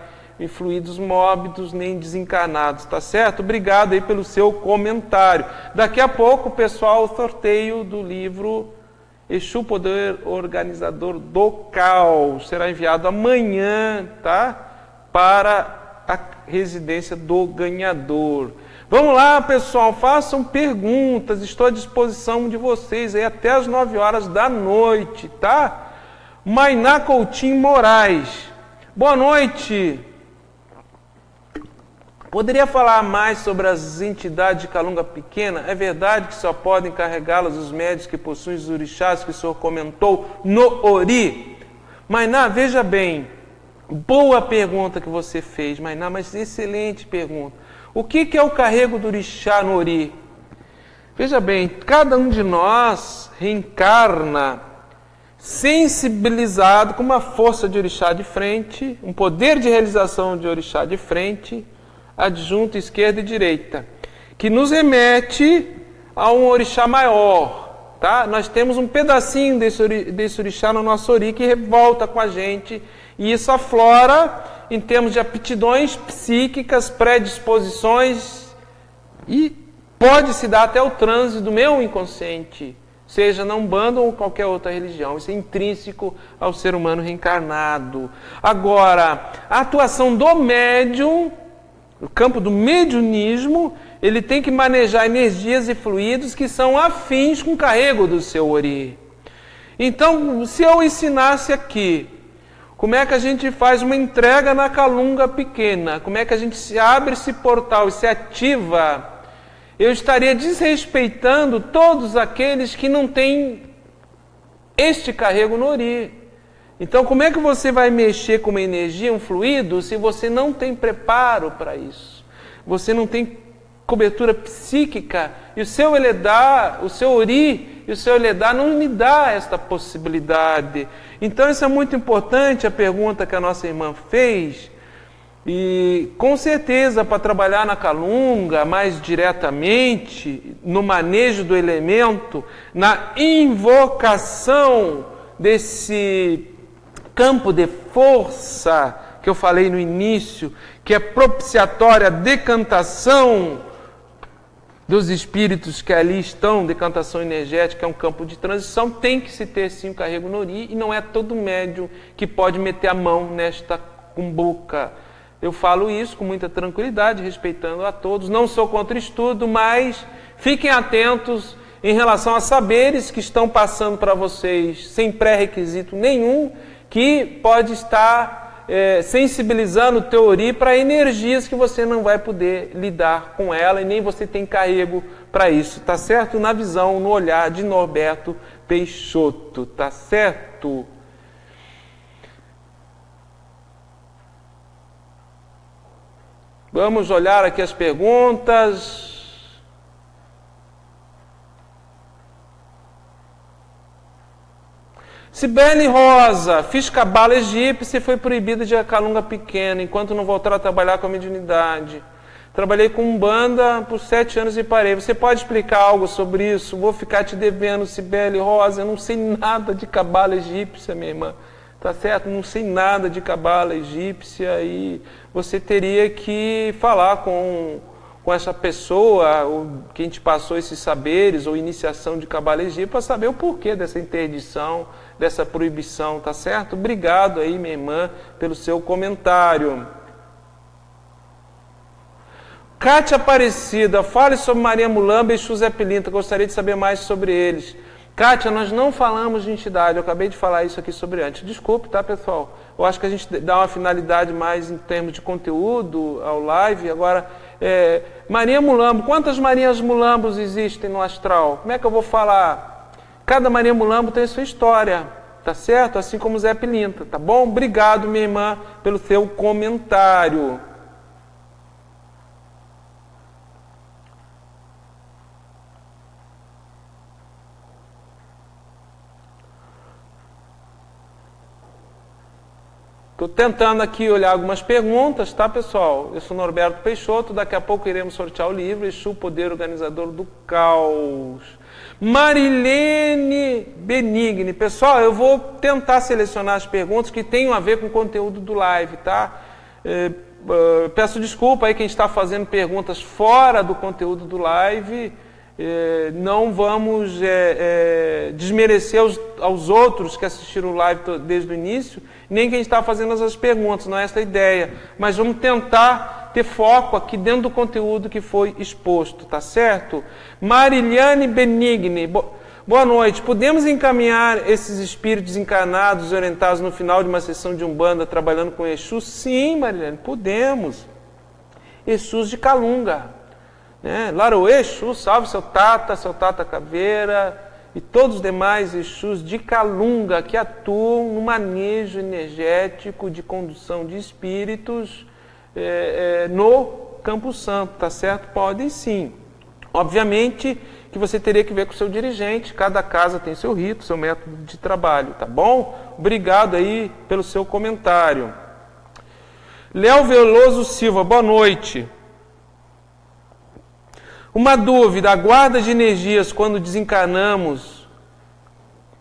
fluidos mórbidos nem desencarnados, tá certo? Obrigado aí pelo seu comentário. Daqui a pouco, pessoal, o sorteio do livro Exu, Poder Organizador do Caos, será enviado amanhã, tá? Para a residência do ganhador. Vamos lá, pessoal, façam perguntas, estou à disposição de vocês aí até as 9 horas da noite, tá? Mainá Coutinho Moraes, boa noite. Poderia falar mais sobre as entidades de Calunga Pequena? É verdade que só podem carregá-las os médios que possuem os orixás que o senhor comentou no Ori? Mainá, veja bem, boa pergunta que você fez, Mainá, mas excelente pergunta. O que é o carrego do orixá no Ori? Veja bem, cada um de nós reencarna sensibilizado com uma força de orixá de frente, um poder de realização de orixá de frente, adjunto, esquerda e direita, que nos remete a um orixá maior, tá? Nós temos um pedacinho desse orixá no nosso ori que revolta com a gente, e isso aflora em termos de aptidões psíquicas, predisposições, e pode se dar até o trânsito do meu inconsciente, seja na Umbanda ou qualquer outra religião. Isso é intrínseco ao ser humano reencarnado. Agora, a atuação do médium, no campo do mediunismo, ele tem que manejar energias e fluidos que são afins com o carrego do seu ori. Então, se eu ensinasse aqui como é que a gente faz uma entrega na Calunga Pequena, como é que a gente se abre esse portal e se ativa, eu estaria desrespeitando todos aqueles que não têm este carrego no ori. Então, como é que você vai mexer com uma energia, um fluido, se você não tem preparo para isso? Você não tem cobertura psíquica, e o seu Eledá, o seu Ori e o seu Eledá não me dá esta possibilidade. Então, isso é muito importante, a pergunta que a nossa irmã fez, e com certeza, para trabalhar na Calunga mais diretamente, no manejo do elemento, na invocação desse campo de força que eu falei no início, que é propiciatória a decantação dos espíritos que ali estão, decantação energética, é um campo de transição, tem que se ter sim o carrego no ori, e não é todo médium que pode meter a mão nesta cumbuca. Eu falo isso com muita tranquilidade, respeitando a todos, não sou contra estudo, mas fiquem atentos em relação a saberes que estão passando para vocês sem pré-requisito nenhum, que pode estar sensibilizando o teu ori para energias que você não vai poder lidar com ela e nem você tem carrego para isso, tá certo? Na visão, no olhar de Norberto Peixoto, tá certo? Vamos olhar aqui as perguntas. Cibele Rosa, fiz cabala egípcia e foi proibida de Calunga Pequena, enquanto não voltar a trabalhar com a mediunidade. Trabalhei com Umbanda por 7 anos e parei. Você pode explicar algo sobre isso? Vou ficar te devendo, Cibele Rosa. Eu não sei nada de cabala egípcia, minha irmã. Tá certo? Não sei nada de cabala egípcia e você teria que falar com essa pessoa, ou quem te passou esses saberes, ou iniciação de cabala egípcia, para saber o porquê dessa interdição, dessa proibição, tá certo? Obrigado aí, minha irmã, pelo seu comentário. Cátia Aparecida, fale sobre Maria Mulamba e José Pilintra, gostaria de saber mais sobre eles. Cátia, nós não falamos de entidade, eu acabei de falar isso aqui sobre antes. Desculpe, tá, pessoal? Eu acho que a gente dá uma finalidade mais em termos de conteúdo ao live. Agora, Maria Mulambo, quantas Marias Mulambos existem no astral? Como é que eu vou falar? Cada Maria Mulambo tem a sua história, tá certo? Assim como Zé Pilintra, tá bom? Obrigado, minha irmã, pelo seu comentário. Estou tentando aqui olhar algumas perguntas, tá, pessoal? Eu sou Norberto Peixoto, daqui a pouco iremos sortear o livro Exu, Poder Organizador do Caos. Marilene Benigni. Pessoal, eu vou tentar selecionar as perguntas que tenham a ver com o conteúdo do live, tá? Peço desculpa aí quem está fazendo perguntas fora do conteúdo do live. Não vamos desmerecer aos outros que assistiram o live desde o início, nem quem está fazendo as perguntas, não é essa a ideia. Mas vamos tentar ter foco aqui dentro do conteúdo que foi exposto, tá certo? Mariliane Benigni, boa noite. Podemos encaminhar esses espíritos encarnados e orientados no final de uma sessão de Umbanda trabalhando com Exu? Sim, Mariliane, podemos. Exus de Calunga. Laro Exu, salve seu Tata Caveira e todos os demais Exus de Calunga que atuam no manejo energético de condução de espíritos no Campo Santo, tá certo? Podem sim. Obviamente que você teria que ver com o seu dirigente, cada casa tem seu rito, seu método de trabalho, tá bom? Obrigado aí pelo seu comentário. Léo Veloso Silva, boa noite. Uma dúvida, a guarda de energias quando desencarnamos,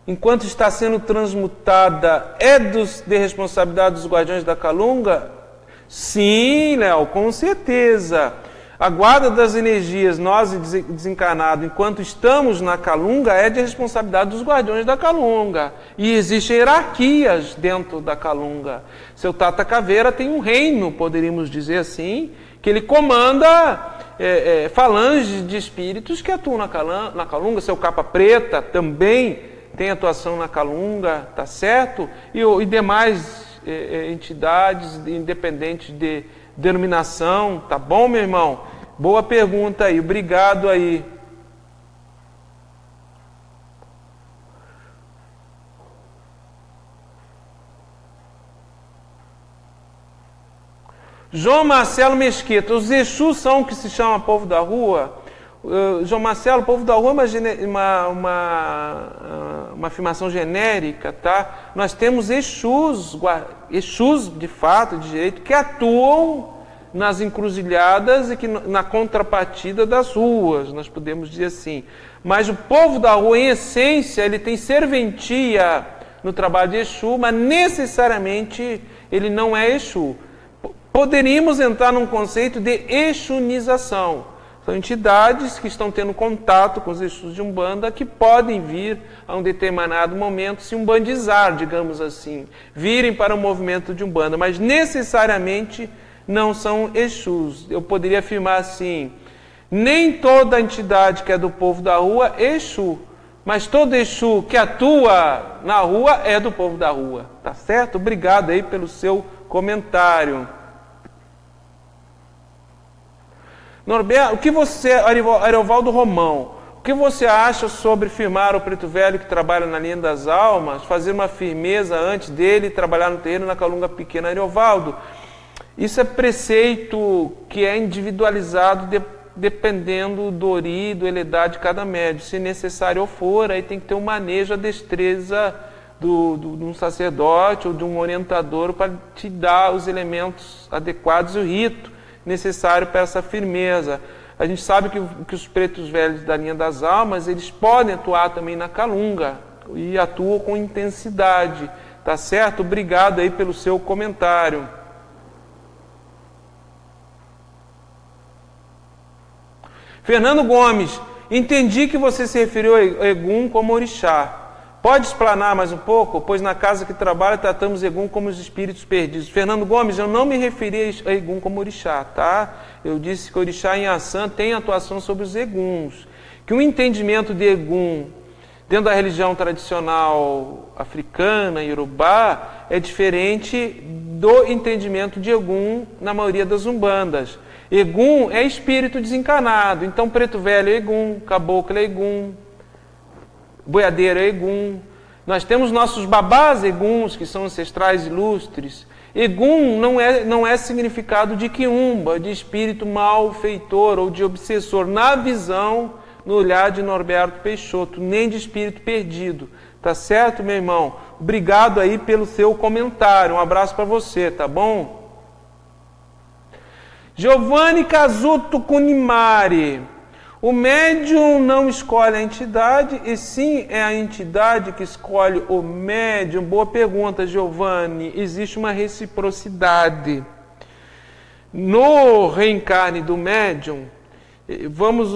enquanto está sendo transmutada, é de responsabilidade dos guardiões da Calunga? Sim, Léo, com certeza. A guarda das energias, nós desencarnados, enquanto estamos na Calunga, é de responsabilidade dos guardiões da Calunga. E existem hierarquias dentro da Calunga. Seu Tata Caveira tem um reino, poderíamos dizer assim, que ele comanda falanges de espíritos que atuam na Calunga. Seu Capa Preta também tem atuação na Calunga, tá certo? E demais entidades independentes de denominação, tá bom, meu irmão? Boa pergunta aí, obrigado aí. João Marcelo Mesquita, os Exus são o que se chama povo da rua? João Marcelo, povo da rua é uma afirmação genérica, tá? Nós temos Exus de fato, de direito, que atuam nas encruzilhadas e que na contrapartida das ruas, nós podemos dizer assim. Mas o povo da rua, em essência, ele tem serventia no trabalho de Exu, mas necessariamente ele não é Exu. Poderíamos entrar num conceito de exunização. São entidades que estão tendo contato com os Exus de Umbanda que podem vir a um determinado momento se umbandizar, digamos assim, virem para o movimento de Umbanda, mas necessariamente não são Exus. Eu poderia afirmar assim, nem toda entidade que é do povo da rua é Exu, mas todo Exu que atua na rua é do povo da rua, tá certo? Obrigado aí pelo seu comentário. Norberto, o que você, Ariovaldo Romão, o que você acha sobre firmar o preto velho que trabalha na linha das almas, fazer uma firmeza antes dele trabalhar no terreno na Calunga Pequena? Ariovaldo, isso é preceito que é individualizado dependendo do ori, do eledar de cada médium. Se necessário for, aí tem que ter um manejo, a destreza de um sacerdote ou de um orientador para te dar os elementos adequados e o rito necessário para essa firmeza. A gente sabe que os pretos velhos da linha das almas, eles podem atuar também na Calunga e atuam com intensidade, tá certo? Obrigado aí pelo seu comentário. Fernando Gomes, entendi que você se referiu a Egum como orixá. Pode explanar mais um pouco? Pois na casa que trabalha tratamos Egum como os espíritos perdidos. Fernando Gomes, eu não me referi a Egum como orixá, tá? Eu disse que o orixá em Assã tem atuação sobre os Eguns. Que o entendimento de Egum dentro da religião tradicional africana, iorubá, é diferente do entendimento de Egum na maioria das umbandas. Egum é espírito desencarnado, então preto velho é Egum, caboclo é Egum, boiadeiro é Egum. Nós temos nossos babás Eguns, que são ancestrais ilustres. Egum não é significado de quiumba, de espírito malfeitor ou de obsessor, na visão, no olhar de Norberto Peixoto, nem de espírito perdido. Tá certo, meu irmão? obrigado aí pelo seu comentário. Um abraço para você, tá bom? Giovanni Casuto Cunimari. O médium não escolhe a entidade, e sim é a entidade que escolhe o médium. Boa pergunta, Giovanni. Existe uma reciprocidade. No reencarne do médium, vamos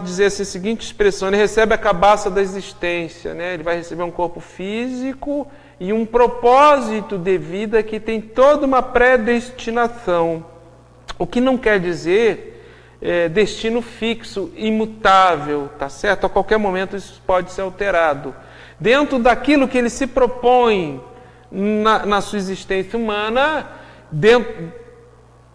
dizer assim, a seguinte expressão: ele recebe a cabaça da existência, né? Ele vai receber um corpo físico e um propósito de vida que tem toda uma predestinação. O que não quer dizer destino fixo, imutável, tá certo? A qualquer momento isso pode ser alterado. Dentro daquilo que ele se propõe na sua existência humana,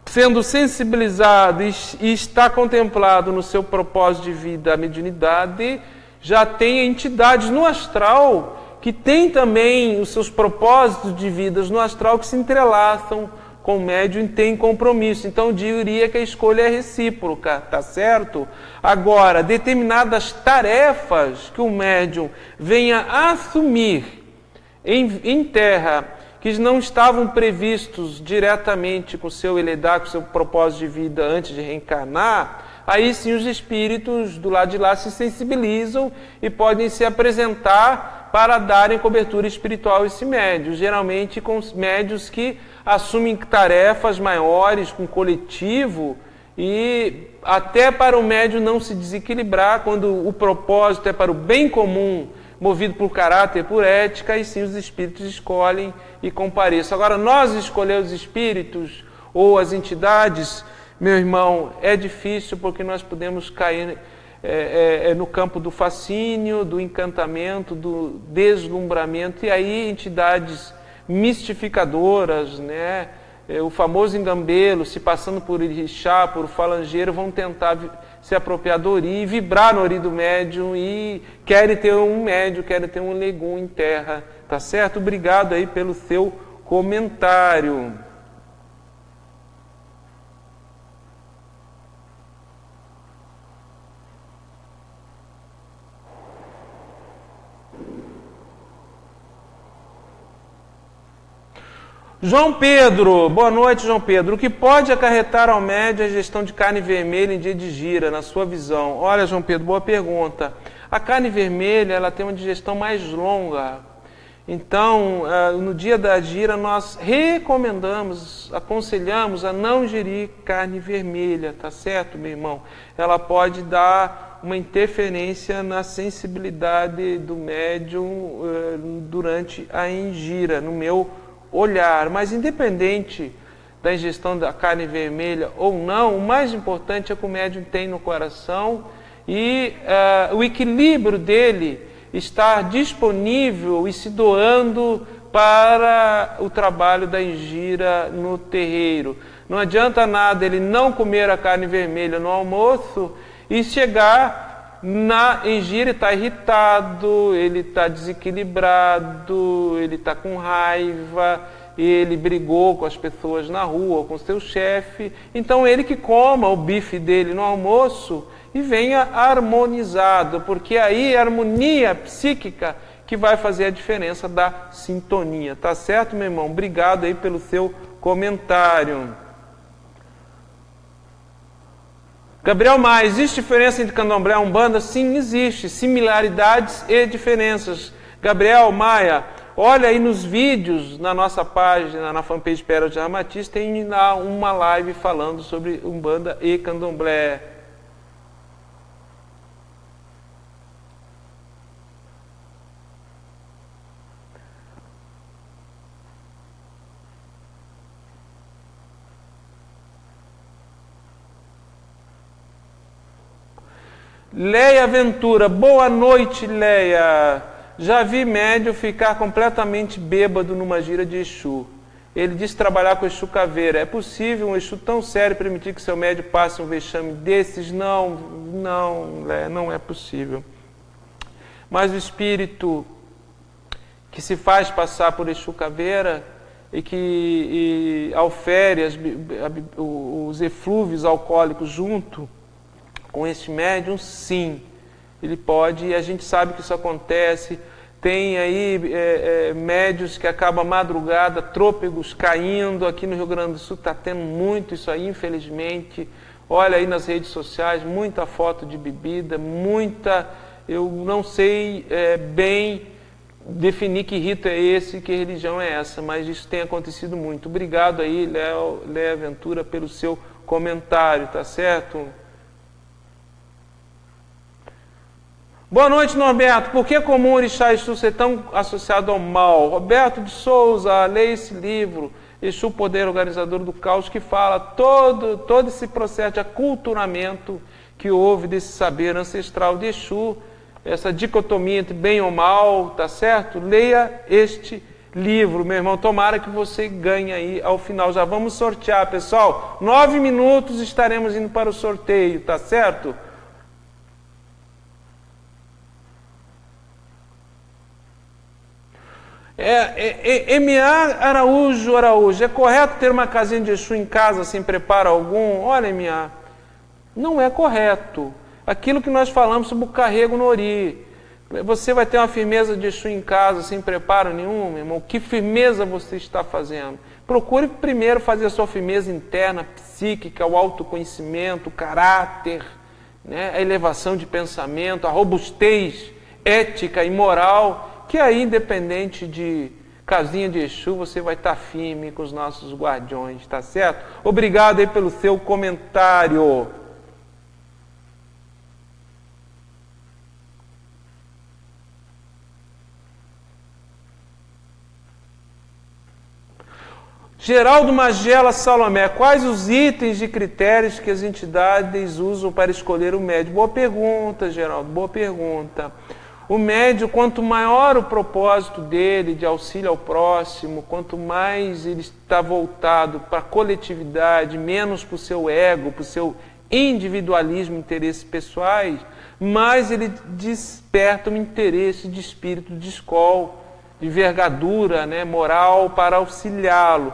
sendo sensibilizado e está contemplado no seu propósito de vida, a mediunidade, já tem entidades no astral que tem também os seus propósitos de vida no astral que se entrelaçam com o médium e tem compromisso. Então eu diria que a escolha é recíproca, tá certo? Agora, determinadas tarefas que o médium venha a assumir em terra, que não estavam previstos diretamente com o seu eledar, com o seu propósito de vida antes de reencarnar, aí sim os espíritos do lado de lá se sensibilizam e podem se apresentar para darem cobertura espiritual a esse médium, geralmente com os médios que assumem tarefas maiores, com coletivo, e até para o médium não se desequilibrar, quando o propósito é para o bem comum, movido por caráter, por ética, e sim os espíritos escolhem e compareçam. Agora, nós escolher os espíritos ou as entidades, meu irmão, é difícil, porque nós podemos cair no campo do fascínio, do encantamento, do deslumbramento, e aí entidades mistificadoras, né? O famoso engambelo, se passando por irixá, por falangeiro, vão tentar se apropriar do ori, vibrar no ori do médium e querem ter um médium, querem ter um legum em terra, tá certo? Obrigado aí pelo seu comentário. João Pedro, boa noite, João Pedro. O que pode acarretar ao médium a gestão de carne vermelha em dia de gira, na sua visão? Olha, João Pedro, boa pergunta. A carne vermelha, ela tem uma digestão mais longa. Então, no dia da gira, nós recomendamos, aconselhamos a não ingerir carne vermelha, tá certo, meu irmão? Ela pode dar uma interferência na sensibilidade do médium durante a ingira, no meu olhar. Mas independente da ingestão da carne vermelha ou não, o mais importante é que o médium tem no coração e o equilíbrio dele estar disponível e se doando para o trabalho da ingira no terreiro. Não adianta nada ele não comer a carne vermelha no almoço e chegar na ingira e está irritado, ele está desequilibrado, ele está com raiva, ele brigou com as pessoas na rua, com seu chefe. Então ele que coma o bife dele no almoço e venha harmonizado, porque aí é a harmonia psíquica que vai fazer a diferença da sintonia. Tá certo, meu irmão? Obrigado aí pelo seu comentário. Gabriel Maia, existe diferença entre candomblé e umbanda? Sim, existe. Similaridades e diferenças. Gabriel Maia, olha aí nos vídeos na nossa página, na fanpage Pérola de Ramatiz, tem lá uma live falando sobre umbanda e candomblé. Leia Ventura, boa noite, Leia. Já vi médium ficar completamente bêbado numa gira de Exu. Ele disse trabalhar com Exu Caveira. É possível um Exu tão sério permitir que seu médium passe um vexame desses? Não, Leia, não é possível. Mas o espírito que se faz passar por Exu Caveira e que aufere os eflúvios alcoólicos junto com este médium, sim, ele pode, e a gente sabe que isso acontece Tem aí médios que acabam a madrugada, trôpegos caindo. Aqui no Rio Grande do Sul está tendo muito isso aí, infelizmente. Olha aí nas redes sociais, muita foto de bebida, muita... Eu não sei bem definir que rito é esse, que religião é essa, mas isso tem acontecido muito. Obrigado aí, Léo Ventura, pelo seu comentário, tá certo? Boa noite, Norberto. Por que é comum o Orixá Exu ser tão associado ao mal? Roberto de Souza, lê esse livro, Exu, Poder Organizador do Caos, que fala todo esse processo de aculturamento que houve desse saber ancestral de Exu, essa dicotomia entre bem ou mal, tá certo? Leia este livro, meu irmão. Tomara que você ganhe aí ao final. Já vamos sortear, pessoal. 9 minutos estaremos indo para o sorteio, tá certo? M.A. Araújo, é correto ter uma casinha de Exu em casa sem preparo algum? Olha, M.A., não é correto. Aquilo que nós falamos sobre o carrego no Ori. Você vai ter uma firmeza de Exu em casa sem preparo nenhum, meu irmão? Que firmeza você está fazendo? Procure primeiro fazer a sua firmeza interna, psíquica, o autoconhecimento, o caráter, né? A elevação de pensamento, a robustez ética e moral, que aí, independente de casinha de Exu, você vai estar firme com os nossos guardiões, tá certo? Obrigado aí pelo seu comentário. Geraldo Magela Salomé, quais os itens e critérios que as entidades usam para escolher o médium? Boa pergunta, Geraldo, boa pergunta. O médium, quanto maior o propósito dele de auxílio ao próximo, quanto mais ele está voltado para a coletividade, menos para o seu ego, para o seu individualismo, interesses pessoais, mais ele desperta um interesse de espírito de escola, de envergadura, né, moral para auxiliá-lo.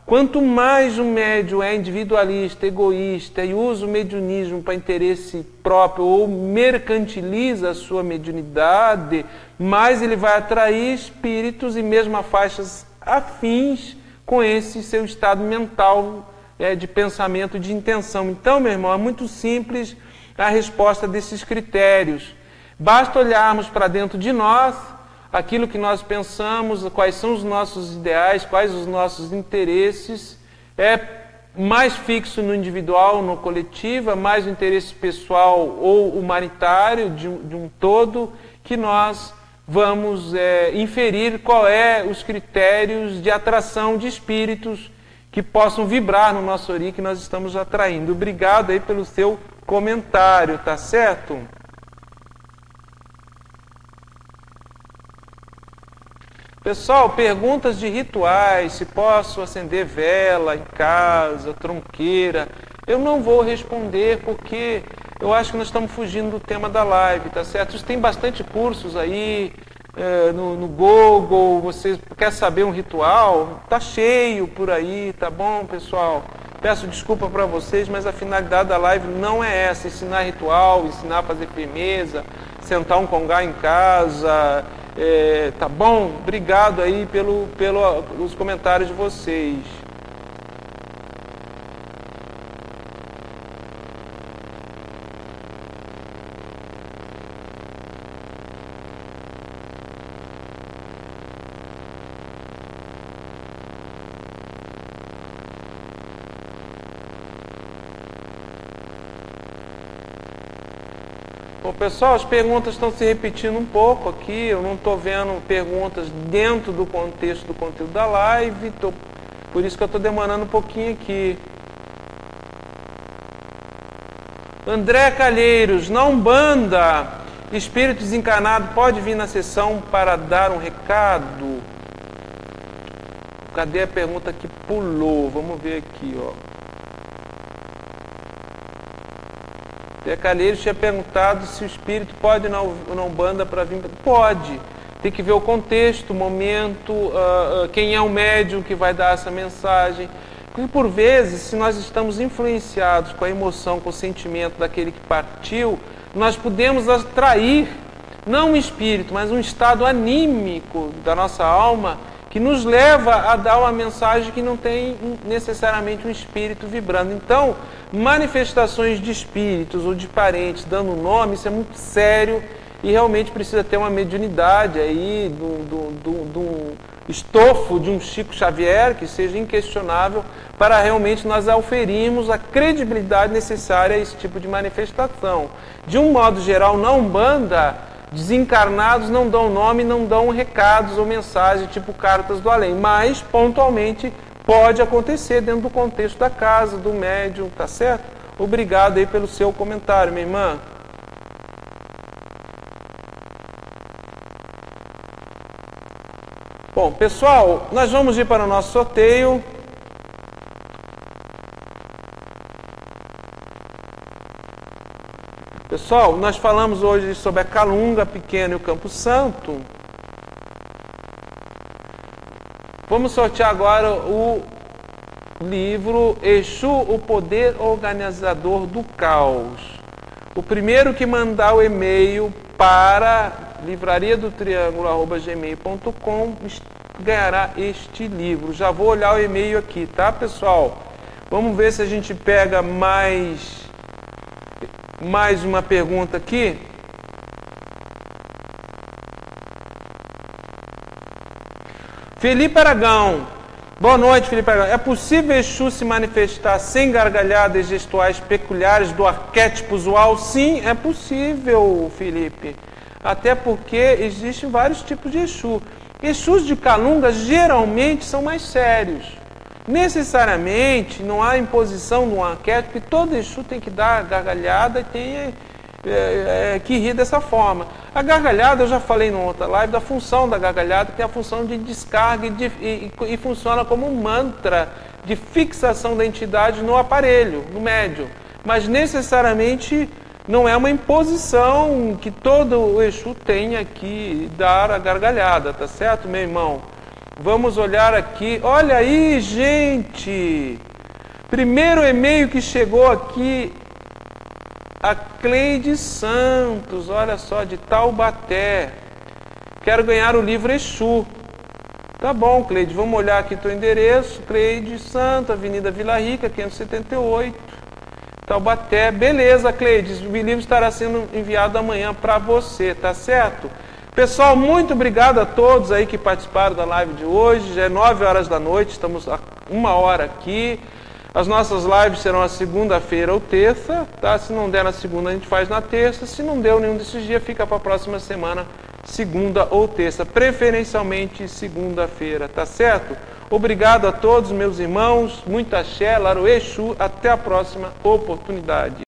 Quanto mais o médium é individualista, egoísta e usa o mediunismo para interesse próprio ou mercantiliza a sua mediunidade, mais ele vai atrair espíritos e mesmo faixas afins com esse seu estado mental de pensamento, de intenção. Então, meu irmão, é muito simples a resposta desses critérios. Basta olharmos para dentro de nós, aquilo que nós pensamos, quais são os nossos ideais, quais os nossos interesses, é mais fixo no individual, no coletivo, é mais o interesse pessoal ou humanitário de um todo, que nós vamos inferir qual é os critérios de atração de espíritos que possam vibrar no nosso Ori que nós estamos atraindo. Obrigado aí pelo seu comentário, tá certo? Pessoal, perguntas de rituais, se posso acender vela em casa, tronqueira. Eu não vou responder porque eu acho que nós estamos fugindo do tema da live, tá certo? Tem bastante cursos aí no Google, você quer saber um ritual? Tá cheio por aí, tá bom, pessoal? Peço desculpa para vocês, mas a finalidade da live não é essa, ensinar ritual, ensinar a fazer firmeza, sentar um congá em casa... tá bom? Obrigado aí pelos comentários de vocês. Bom, pessoal, as perguntas estão se repetindo um pouco aqui. Eu não estou vendo perguntas dentro do contexto do conteúdo da live. Por isso que eu estou demorando um pouquinho aqui. André Calheiros, na Umbanda, espírito desencarnado pode vir na sessão para dar um recado? Cadê a pergunta que pulou? Vamos ver aqui, ó. Calheiros tinha perguntado se o espírito pode ir na Umbanda para vir. Pode. Tem que ver o contexto, o momento, quem é o médium que vai dar essa mensagem. Porque por vezes, se nós estamos influenciados com a emoção, com o sentimento daquele que partiu, nós podemos atrair não um espírito, mas um estado anímico da nossa alma que nos leva a dar uma mensagem que não tem necessariamente um espírito vibrando. Então, manifestações de espíritos ou de parentes dando nome, isso é muito sério e realmente precisa ter uma mediunidade aí do estofo de um Chico Xavier, que seja inquestionável, para realmente nós auferirmos a credibilidade necessária a esse tipo de manifestação. De um modo geral, na Umbanda, desencarnados não dão nome, não dão recados ou mensagens tipo cartas do além, mas pontualmente pode acontecer dentro do contexto da casa, do médium, tá certo? Obrigado aí pelo seu comentário, minha irmã. Bom, pessoal, nós vamos ir para o nosso sorteio. Pessoal, nós falamos hoje sobre a Calunga Pequena e o Campo Santo. Vamos sortear agora o livro Exu, o Poder Organizador do Caos. O primeiro que mandar o e-mail para livrariadotriângulo@gmail.com ganhará este livro. Já vou olhar o e-mail aqui, tá, pessoal? Vamos ver se a gente pega mais uma pergunta aqui. Felipe Aragão. Boa noite, Felipe Aragão. É possível Exu se manifestar sem gargalhadas gestuais peculiares do arquétipo usual? Sim, é possível, Felipe. Até porque existem vários tipos de Exu. Exus de Calunga geralmente são mais sérios. Necessariamente não há imposição de um arquétipo que todo Exu tem que dar gargalhada e tem que rir dessa forma. A gargalhada, eu já falei numa outra live, da função da gargalhada, que tem a função de descarga e funciona como um mantra de fixação da entidade no aparelho, no médium. Mas necessariamente não é uma imposição que todo o Exu tenha que dar a gargalhada, tá certo, meu irmão? Vamos olhar aqui. Olha aí, gente! Primeiro e-mail que chegou aqui, a Cleide Santos, olha só, de Taubaté. Quero ganhar o livro Exu. Tá bom, Cleide, vamos olhar aqui teu endereço. Cleide Santos, Avenida Vila Rica, 578, Taubaté. Beleza, Cleide, o livro estará sendo enviado amanhã para você, tá certo? Pessoal, muito obrigado a todos aí que participaram da live de hoje. Já é 9 horas da noite, estamos a 1 hora aqui. As nossas lives serão a segunda-feira ou terça, tá? Se não der na segunda, a gente faz na terça. Se não deu nenhum desses dias, fica para a próxima semana, segunda ou terça. Preferencialmente segunda-feira, tá certo? Obrigado a todos, meus irmãos. Muito axé, Laro Exu. Até a próxima oportunidade.